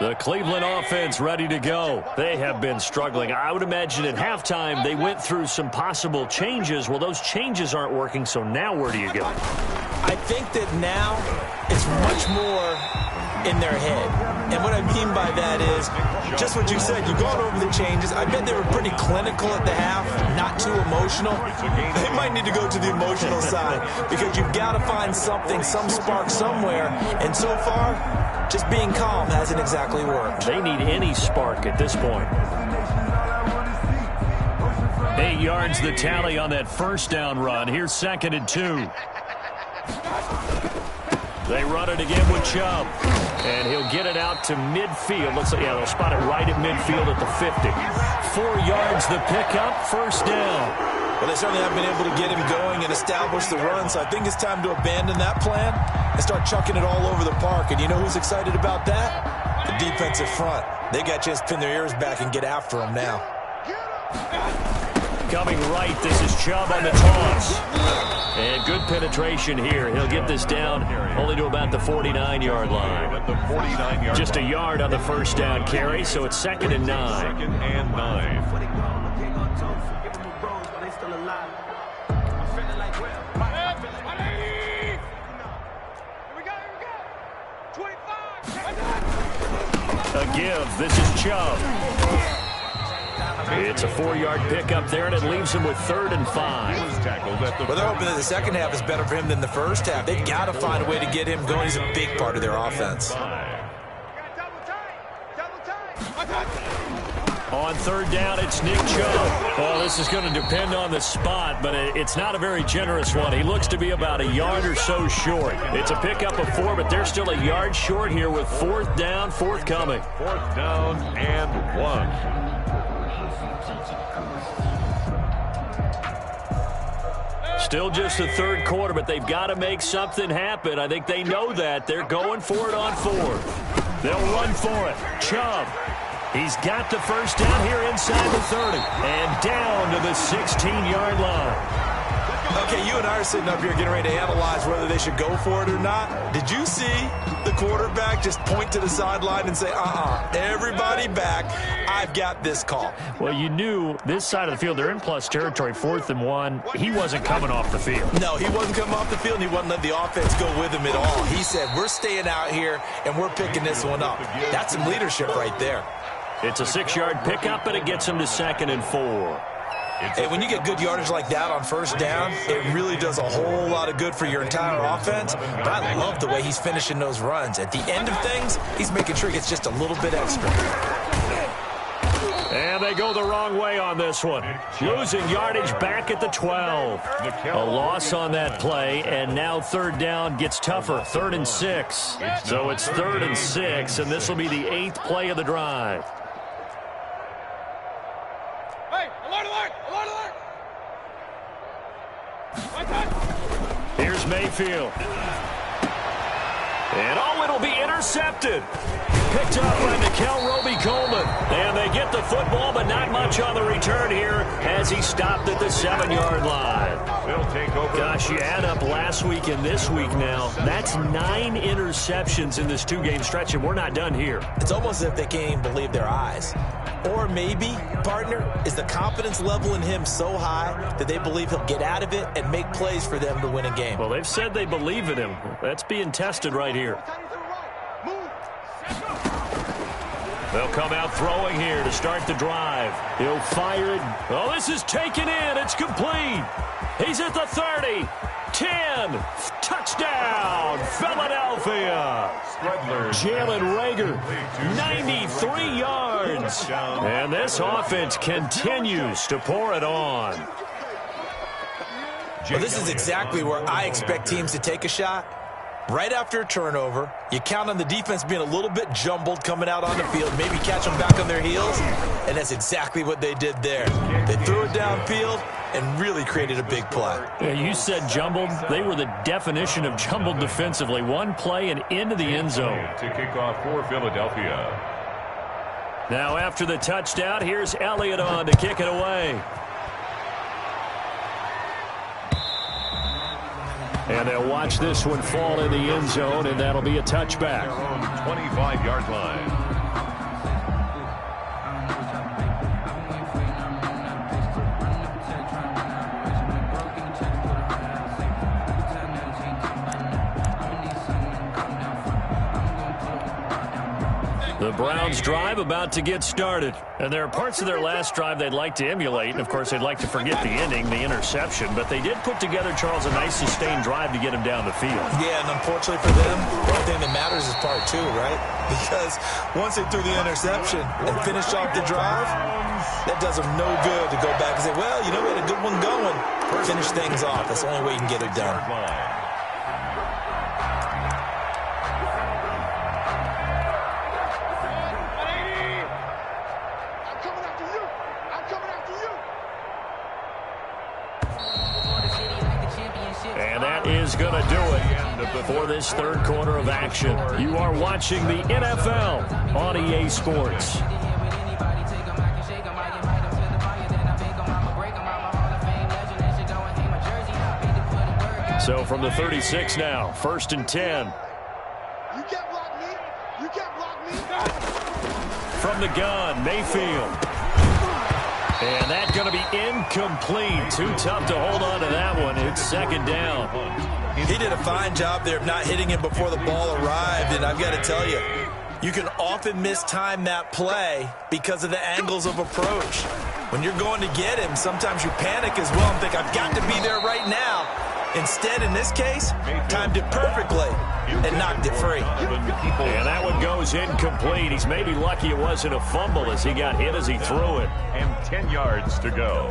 The Cleveland offense ready to go. They have been struggling. I would imagine at halftime they went through some possible changes. Well, those changes aren't working, so now where do you go? I think that now it's much more in their head. And what I mean by that is just what you said. You've gone over the changes. I bet they were pretty clinical at the half, not too emotional. They might need to go to the emotional side because you've got to find something, some spark somewhere. And so far, just being calm hasn't exactly worked. They need any spark at this point. 8 yards the tally on that 1st down run. Here's 2nd and 2. They run it again with Chubb. And he'll get it out to midfield. Looks like, yeah, they'll spot it right at midfield at the 50. 4 yards the pickup, 1st down. Well, they certainly haven't been able to get him going and establish the run, so I think it's time to abandon that plan and start chucking it all over the park. And you know who's excited about that? The defensive front. They got a chance to pin their ears back and get after him now. Coming right, this is Chubb on the toss. And good penetration here. He'll get this down only to about the 49-yard line. Just a yard on the 1st down carry, so it's 2nd and 9. 2nd and 9. A give. This is Chubb. It's a 4-yard pickup there, and it leaves him with 3rd and 5. Well, they're hoping that the second half is better for him than the first half. They've got to find a way to get him going. He's a big part of their offense. On 3rd down, it's Nick Chubb. Well, this is going to depend on the spot, but it's not a very generous one. He looks to be about a yard or so short. It's a pickup of 4, but they're still a yard short here with 4th down, forthcoming. 4th down and 1. Still just the 3rd quarter, but they've got to make something happen. I think they know that. They're going for it on 4th. They'll run for it. Chubb. He's got the 1st down here inside the 30. And down to the 16-yard line. Okay, you and I are sitting up here getting ready to analyze whether they should go for it or not. Did you see the quarterback just point to the sideline and say, everybody back, I've got this call? Well, you knew this side of the field, they're in plus territory, 4th and 1. He wasn't coming off the field. No, he wasn't coming off the field, and he wasn't letting the offense go with him at all. He said, we're staying out here, and we're picking this one up. That's some leadership right there. It's a 6-yard pickup, and it gets him to 2nd and 4. Hey, when you get good yardage like that on 1st down, it really does a whole lot of good for your entire offense. But I love the way he's finishing those runs. At the end of things, he's making sure he gets just a little bit extra. And they go the wrong way on this one. Losing yardage back at the 12. A loss on that play, and now third down gets tougher. 3rd and 6. So it's 3rd and 6, and this will be the 8th play of the drive. Hey, alert, alert, alert, alert. Here's Mayfield. And it'll be intercepted. Picked up by Nickel Roby-Coleman. And they get the football, but not much on the return here as he stopped at the 7-yard line. They'll take over. Gosh, you add up last week and this week now. That's 9 interceptions in this 2-game stretch, and we're not done here. It's almost as if they can't even believe their eyes. Or maybe, partner, is the confidence level in him so high that they believe he'll get out of it and make plays for them to win a game. Well, they've said they believe in him. That's being tested right here. They'll come out throwing here to start the drive. He'll fire it. Oh, this is taken in. It's complete. He's at the 30. 10. Touchdown, Philadelphia. Jalen Reagor, 93 yards. And this offense continues to pour it on. Well, this is exactly where I expect teams to take a shot. Right after a turnover, you count on the defense being a little bit jumbled coming out on the field, maybe catch them back on their heels, and that's exactly what they did there. They threw it downfield and really created a big play. Yeah, you said jumbled. They were the definition of jumbled defensively. One play and into the end zone. To kick off for Philadelphia. Now after the touchdown, here's Elliott on to kick it away. And they'll watch this one fall in the end zone, and that'll be a touchback. 25-yard line. The Browns drive about to get started. And there are parts of their last drive they'd like to emulate. And, of course, they'd like to forget the ending, the interception. But they did put together, Charles, a nice sustained drive to get him down the field. Yeah, and unfortunately for them, the only thing that matters is part 2, right? Because once they threw the interception and finished off the drive, that does them no good to go back and say, well, you know, we had a good one going. Finish things off. That's the only way you can get it done. And that is going to do it for this third quarter of action. You are watching the NFL on EA Sports. So from the 36 now, 1st and 10. You can't block me. You can't block me. From the gun, Mayfield. And that's going to be incomplete. Too tough to hold on to that one. It's 2nd down. He did a fine job there of not hitting him before the ball arrived, and I've got to tell you, you can often mistime that play because of the angles of approach. When you're going to get him, sometimes you panic as well and think, I've got to be there right now. Instead, in this case, timed it perfectly and knocked it free. And that one goes incomplete. He's maybe lucky it wasn't a fumble as he got hit as he threw it. And 10 yards to go.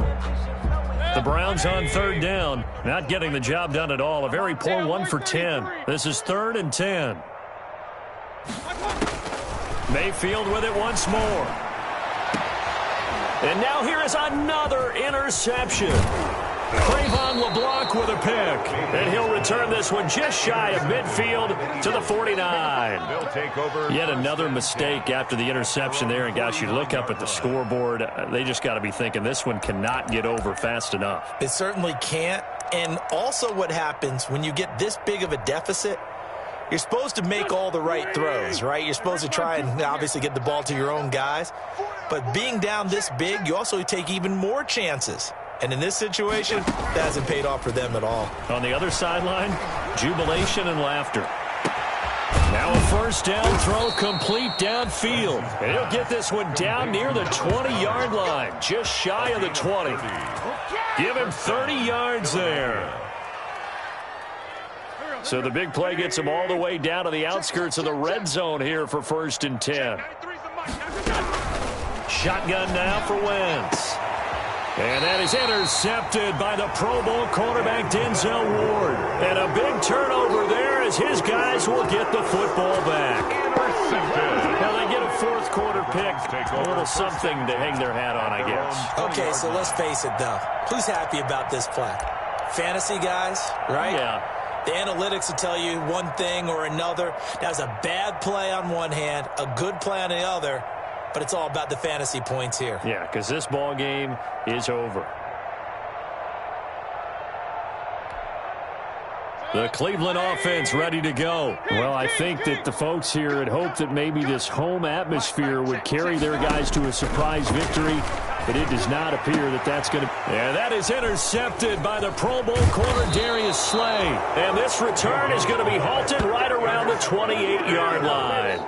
The Browns on 3rd down, not getting the job done at all. A very poor 1 for 10. This is 3rd and 10. Mayfield with it once more. And now here is another interception. Trayvon LeBlanc with a pick. And he'll return this one just shy of midfield to the 49. They'll take over. Yet another mistake after the interception there. And, gosh, you look up at the scoreboard, they just got to be thinking this one cannot get over fast enough. It certainly can't. And also what happens when you get this big of a deficit, you're supposed to make all the right throws, right? You're supposed to try and obviously get the ball to your own guys. But being down this big, you also take even more chances. And in this situation, that hasn't paid off for them at all. On the other sideline, jubilation and laughter. Now a 1st down throw complete downfield. And he'll get this one down near the 20-yard line, just shy of the 20. Give him 30 yards there. So the big play gets him all the way down to the outskirts of the red zone here for 1st and 10. shotgun now for Wentz. And that is intercepted by the Pro Bowl quarterback Denzel Ward. And a big turnover there as his guys will get the football back. Now they get a fourth quarter pick. A little something to hang their hat on, I guess. Okay, so let's face it, though. Who's happy about this play? Fantasy guys, right? Yeah. The analytics will tell you one thing or another. That's a bad play on one hand, a good play on the other, but it's all about the fantasy points here. Yeah, because this ball game is over. The Cleveland offense ready to go. Well, I think that the folks here had hoped that maybe this home atmosphere would carry their guys to a surprise victory, but it does not appear that that's going to. And that is intercepted by the Pro Bowl corner Darius Slay. And this return is going to be halted right around the 28-yard line.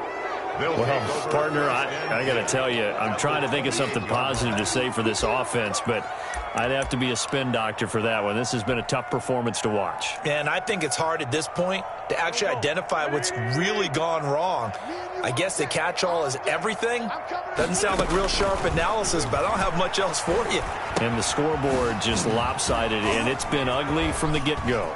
Well, partner, I got to tell you, I'm trying to think of something positive to say for this offense, but I'd have to be a spin doctor for that one. This has been a tough performance to watch. And I think it's hard at this point to actually identify what's really gone wrong. I guess the catch-all is everything. Doesn't sound like real sharp analysis, but I don't have much else for you. And the scoreboard just lopsided, and it's been ugly from the get-go.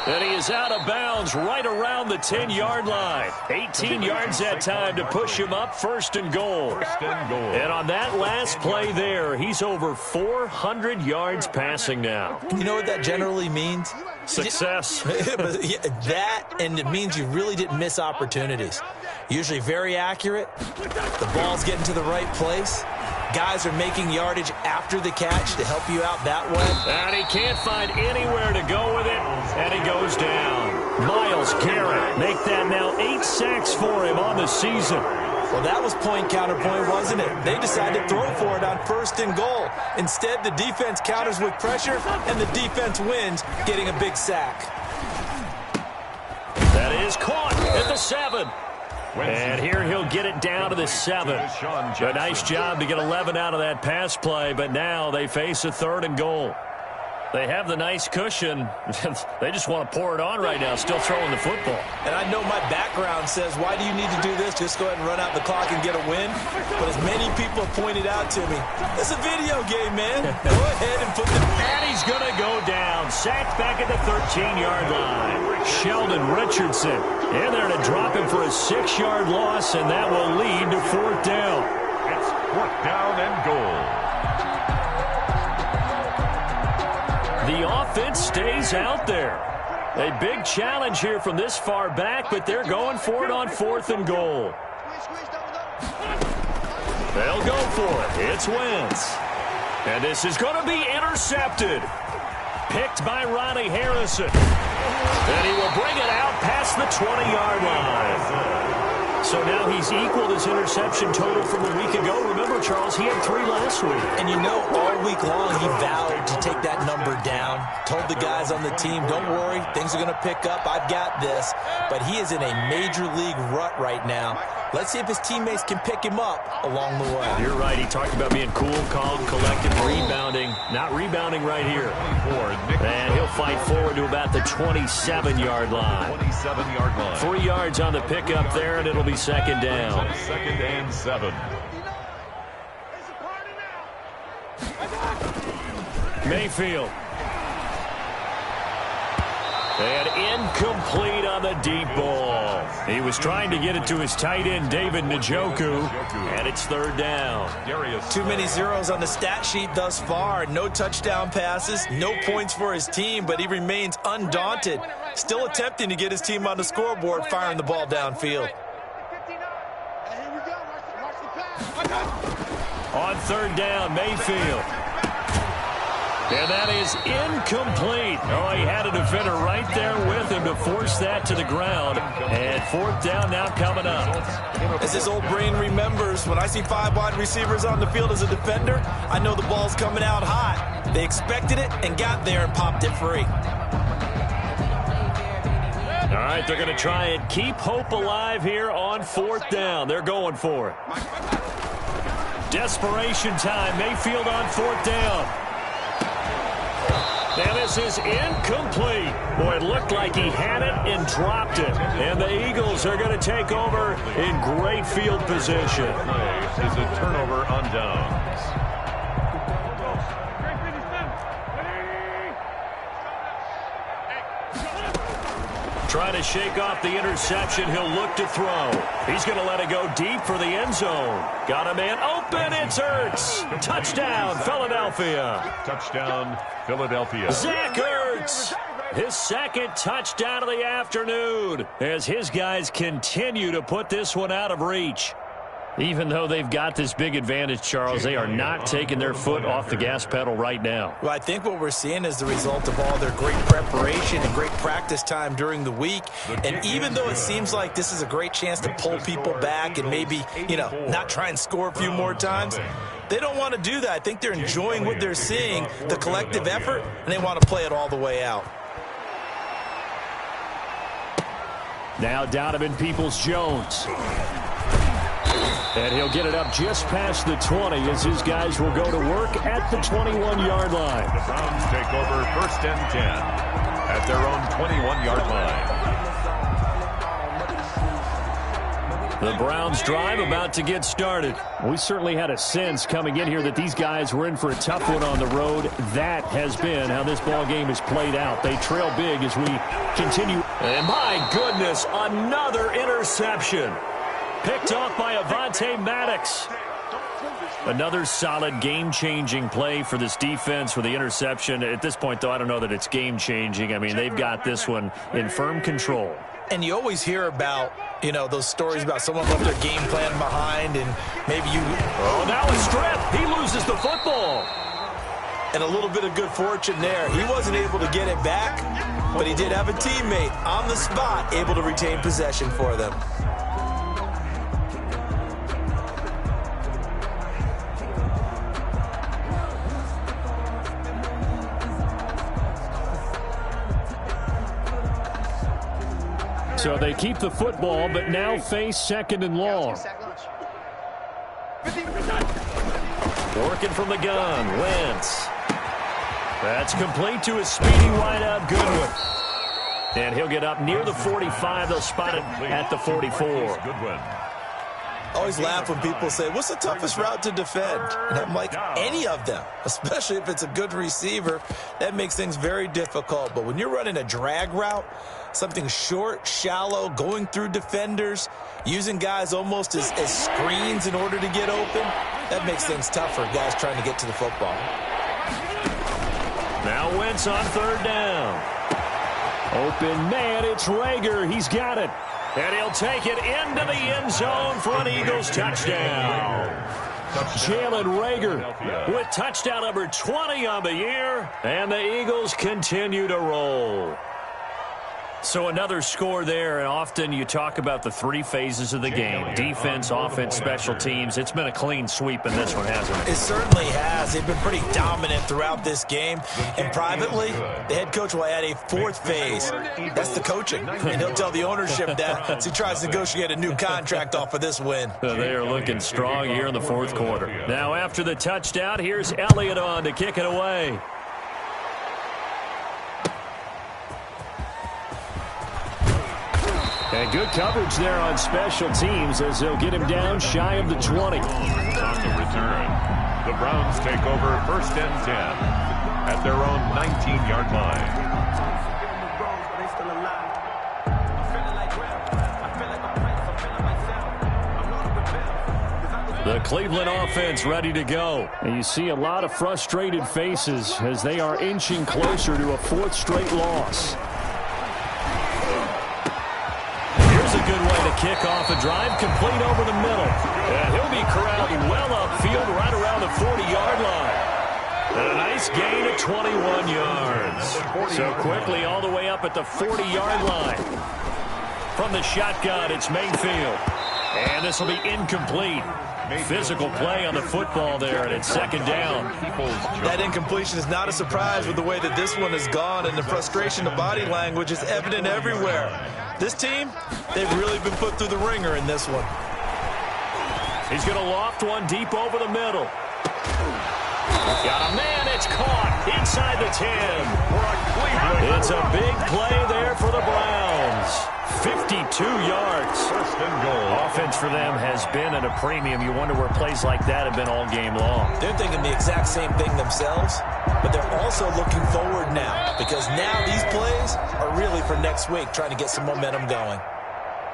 And he is out of bounds right around the 10-yard line. 18 yards that time to push him up, first and goal. And on that last play there, he's over 400 yards passing now. You know what that generally means? Success. That, and it means you really didn't miss opportunities. Usually very accurate. The ball's getting to the right place. Guys are making yardage after the catch to help you out that way. And he can't find anywhere to go with it, and he goes down. Myles Garrett make that now 8 sacks for him on the season. Well, that was point counterpoint, wasn't it? They decided to throw for it on first and goal. Instead, the defense counters with pressure, and the defense wins, getting a big sack. That is caught at the 7. And here he'll get it down to the 7. A nice job to get 11 out of that pass play, but now they face a 3rd and goal. They have the nice cushion. They just want to pour it on right now, still throwing the football. And I know my background says, why do you need to do this? Just go ahead and run out the clock and get a win. But as many people have pointed out to me, it's a video game, man. Go ahead and put the... And he's going to go down. Sacked back at the 13-yard line. Sheldon Richardson in there to drop him for a 6-yard loss, and that will lead to 4th down. It's 4th down and goal. The offense stays out there. A big challenge here from this far back, but they're going for it on 4th and goal. They'll go for it. It's Wentz. And this is going to be intercepted. Picked by Ronnie Harrison. And he will bring it out past the 20-yard line. So now he's equaled his interception total from a week ago. Remember, Charles, he had 3 last week. And you know, all week long he vowed to take that number down. Told the guys on the team, don't worry, things are going to pick up. I've got this. But he is in a major league rut right now. Let's see if his teammates can pick him up along the way. You're right. He talked about being cool, calm, collected, rebounding. Not rebounding right here. And he'll fight forward to about the 27-yard line. 27-yard line. 3 yards on the pickup there, and it'll be 2nd down. 2nd and 7. Mayfield. And incomplete on the deep ball. He was trying to get it to his tight end, David Njoku, and it's 3rd down. Too many zeros on the stat sheet thus far. No touchdown passes, no points for his team, but he remains undaunted. Still attempting to get his team on the scoreboard, firing the ball downfield. On 3rd down, Mayfield. And that is incomplete. Oh, he had a defender right there with him to force that to the ground. And 4th down now coming up. As his old brain remembers, when I see 5 wide receivers on the field as a defender, I know the ball's coming out hot. They expected it and got there and popped it free. All right, they're going to try and keep hope alive here on 4th down. They're going for it. Desperation time. Mayfield on 4th down. And this is incomplete. Boy, it looked like he had it and dropped it. And the Eagles are going to take over in great field position. Is a turnover on downs. Trying to shake off the interception. He'll look to throw. He's going to let it go deep for the end zone. Got a man open. It's Ertz. Touchdown, Philadelphia. Touchdown, Philadelphia. Zach Ertz. His second touchdown of the afternoon as his guys continue to put this one out of reach. Even though they've got this big advantage, Charles, they are not taking their foot off the gas pedal right now. Well, I think what we're seeing is the result of all their great preparation and great practice time during the week. And even though it seems like this is a great chance to pull people back and maybe, not try and score a few more times, they don't want to do that. I think they're enjoying what they're seeing, the collective effort, and they want to play it all the way out. Now Donovan Peoples-Jones. And he'll get it up just past the 20 as his guys will go to work at the 21-yard line. The Browns take over 1st and 10 at their own 21-yard line. The Browns drive about to get started. We certainly had a sense coming in here that these guys were in for a tough one on the road. That has been how this ball game is played out. They trail big as we continue. And my goodness, another interception. Picked off by Avonte Maddox. Another solid game-changing play for this defense with the interception. At this point, though, I don't know that it's game-changing. I mean, they've got this one in firm control. And you always hear about, those stories about someone left their game plan behind and maybe you... Oh, now a strip. He loses the football. And a little bit of good fortune there. He wasn't able to get it back, but he did have a teammate on the spot able to retain possession for them. So they keep the football, but now face 2nd and long. Working from the gun, Wentz. That's complete to his speedy wideout, Goodwin. And he'll get up near the 45. They'll spot it at the 44. Goodwin. Always laugh when people say, what's the toughest route to defend? And I'm like, any of them, especially if it's a good receiver. That makes things very difficult. But when you're running a drag route, something short, shallow, going through defenders, using guys almost as screens in order to get open, that makes things tough for guys trying to get to the football. Now Wentz on 3rd down. Open man, it's Rager. He's got it. And he'll take it into the end zone for an Eagles touchdown. Jalen Rager with touchdown number 20 on the year. And the Eagles continue to roll. So another score there, and often you talk about the 3 phases of the game. Defense, offense, special teams. It's been a clean sweep in this one, hasn't it? It certainly has. They've been pretty dominant throughout this game. And privately, the head coach will add a 4th phase. That's the coaching. And he'll tell the ownership that as he tries to negotiate a new contract off of this win. They are looking strong here in the 4th quarter. Now after the touchdown, here's Elliott on to kick it away. And good coverage there on special teams as they'll get him down shy of the 20. On the return, the Browns take over 1st and 10 at their own 19-yard line. The Cleveland offense ready to go. And you see a lot of frustrated faces as they are inching closer to a 4th straight loss. A good way to kick off a drive, complete over the middle. And he'll be corralled well upfield right around the 40-yard line. And a nice gain of 21 yards. So quickly all the way up at the 40-yard line. From the shotgun, it's Mayfield. And this will be incomplete. Physical play on the football there, and it's 2nd down. That incompletion is not a surprise with the way that this one has gone, and the frustration of body language is evident everywhere. This team, they've really been put through the ringer in this one. He's going to loft one deep over the middle. Got a man, it's caught. inside the 10. It's a big play there for the Browns. 52 yards. First and goal. Offense for them has been at a premium. You wonder where plays like that have been all game long. They're thinking the exact same thing themselves, but they're also looking forward now because now these plays are really for next week, trying to get some momentum going.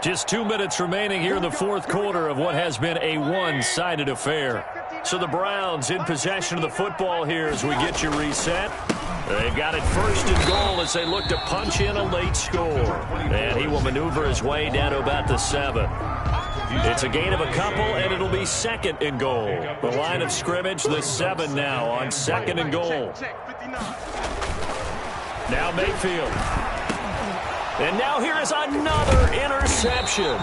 Just 2 minutes remaining here in the fourth quarter of what has been a one-sided affair. So the Browns in possession of the football here as we get you reset. They've got it first and goal as they look to punch in a late score. And he will maneuver his way down to about the 7. It's a gain of a couple, and it'll be second and goal. The line of scrimmage, the 7 now on second and goal. Now Mayfield. And now here is another interception.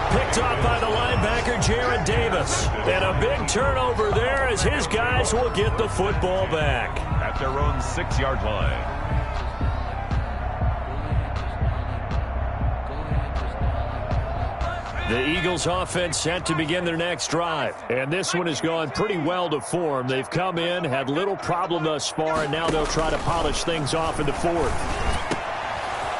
Picked off by the linebacker, Jared Davis. And a big turnover there as his guys will get the football back. At their own 6-yard line. The Eagles offense set to begin their next drive. And this one has gone pretty well to form. They've come in, had little problem thus far, and now they'll try to polish things off in the fourth.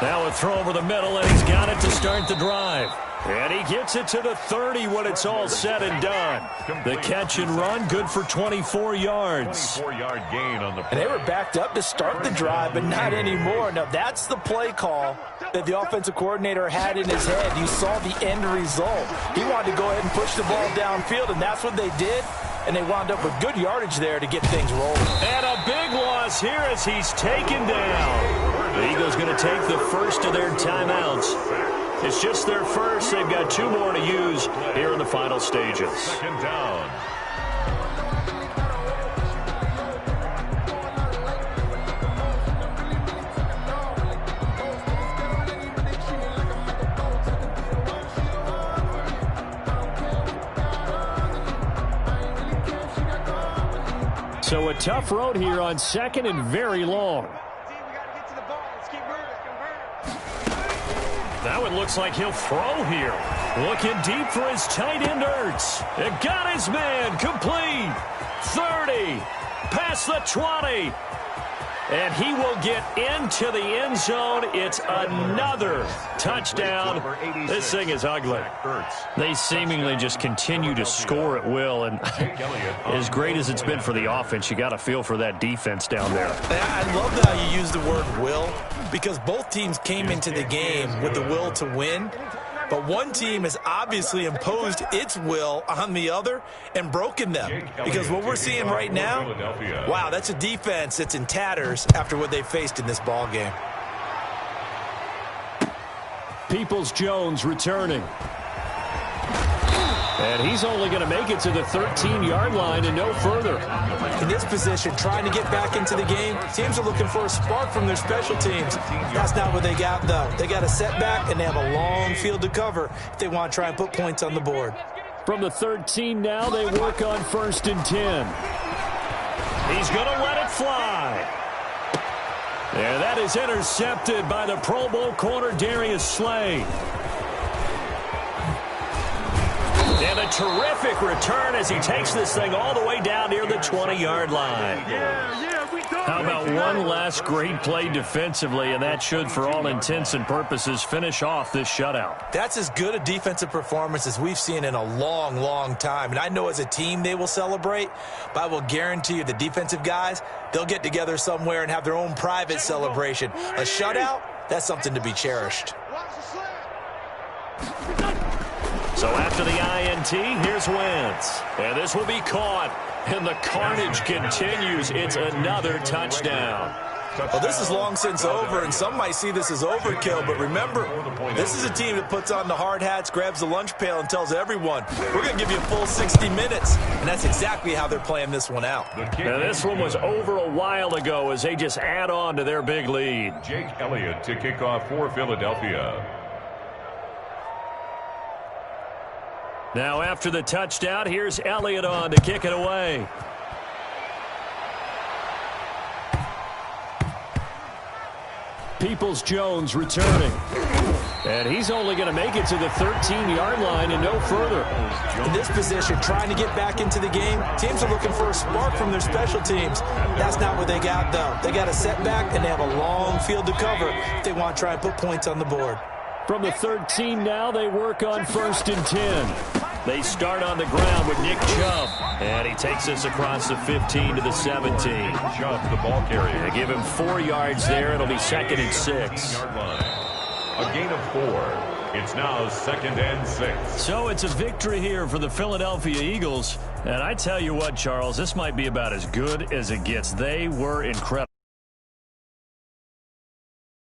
Now a throw over the middle, and he's got it to start the drive. And he gets it to the 30 when it's all said and done. The catch and run, good for 24 yards. 24-yard gain on the play. And they were backed up to start the drive, but not anymore. Now, that's the play call that the offensive coordinator had in his head. You saw the end result. He wanted to go ahead and push the ball downfield, and that's what they did. And they wound up with good yardage there to get things rolling. And a big loss here as he's taken down. The Eagles going to take the first of their timeouts. It's just their first. They've got 2 more to use here in the final stages. Second down. So a tough road here on second and very long. That one looks like he'll throw here. Looking deep for his tight end, Ertz. It got his man complete. 30. Past the 20. And he will get into the end zone. It's another touchdown. This thing is ugly. They seemingly just continue to score at will. And as great as it's been for the offense, you got to feel for that defense down there. I love how you use the word will, because both teams came into the game with the will to win. But one team has obviously imposed its will on the other and broken them. Because what we're seeing right now, wow, that's a defense that's in tatters after what they faced in this ball game. Peoples-Jones returning. And he's only going to make it to the 13-yard line and no further. In this position, trying to get back into the game, teams are looking for a spark from their special teams. That's not what they got, though. They got a setback, and they have a long field to cover if they want to try and put points on the board. From the 13 now, they work on 1st and 10. He's going to let it fly. And that is intercepted by the Pro Bowl corner, Darius Slay. And a terrific return as he takes this thing all the way down near the 20-yard line. How about one last great play defensively, and that should, for all intents and purposes, finish off this shutout. That's as good a defensive performance as we've seen in a long, long time. And I know as a team they will celebrate, but I will guarantee you the defensive guys, they'll get together somewhere and have their own private celebration. A shutout, that's something to be cherished. So after the INT, here's Wentz. And this will be caught. And the carnage continues. It's another touchdown. Well, this is long since over, and some might see this as overkill. But remember, this is a team that puts on the hard hats, grabs the lunch pail, and tells everyone, we're going to give you a full 60 minutes. And that's exactly how they're playing this one out. Now, this one was over a while ago as they just add on to their big lead. Jake Elliott to kick off for Philadelphia. Now after the touchdown, here's Elliott on to kick it away. Peoples-Jones returning. And he's only going to make it to the 13-yard line and no further. In this position, trying to get back into the game, teams are looking for a spark from their special teams. That's not what they got, though. They got a setback, and they have a long field to cover if they want to try and put points on the board. From the 13 now, they work on 1st and 10. They start on the ground with Nick Chubb. And he takes us across the 15 to the 17. Chubb, the ball carrier. They give him 4 yards there. It'll be 2nd and 6. Yard line. A gain of 4. It's now 2nd and 6. So it's a victory here for the Philadelphia Eagles. And I tell you what, Charles, this might be about as good as it gets. They were incredible.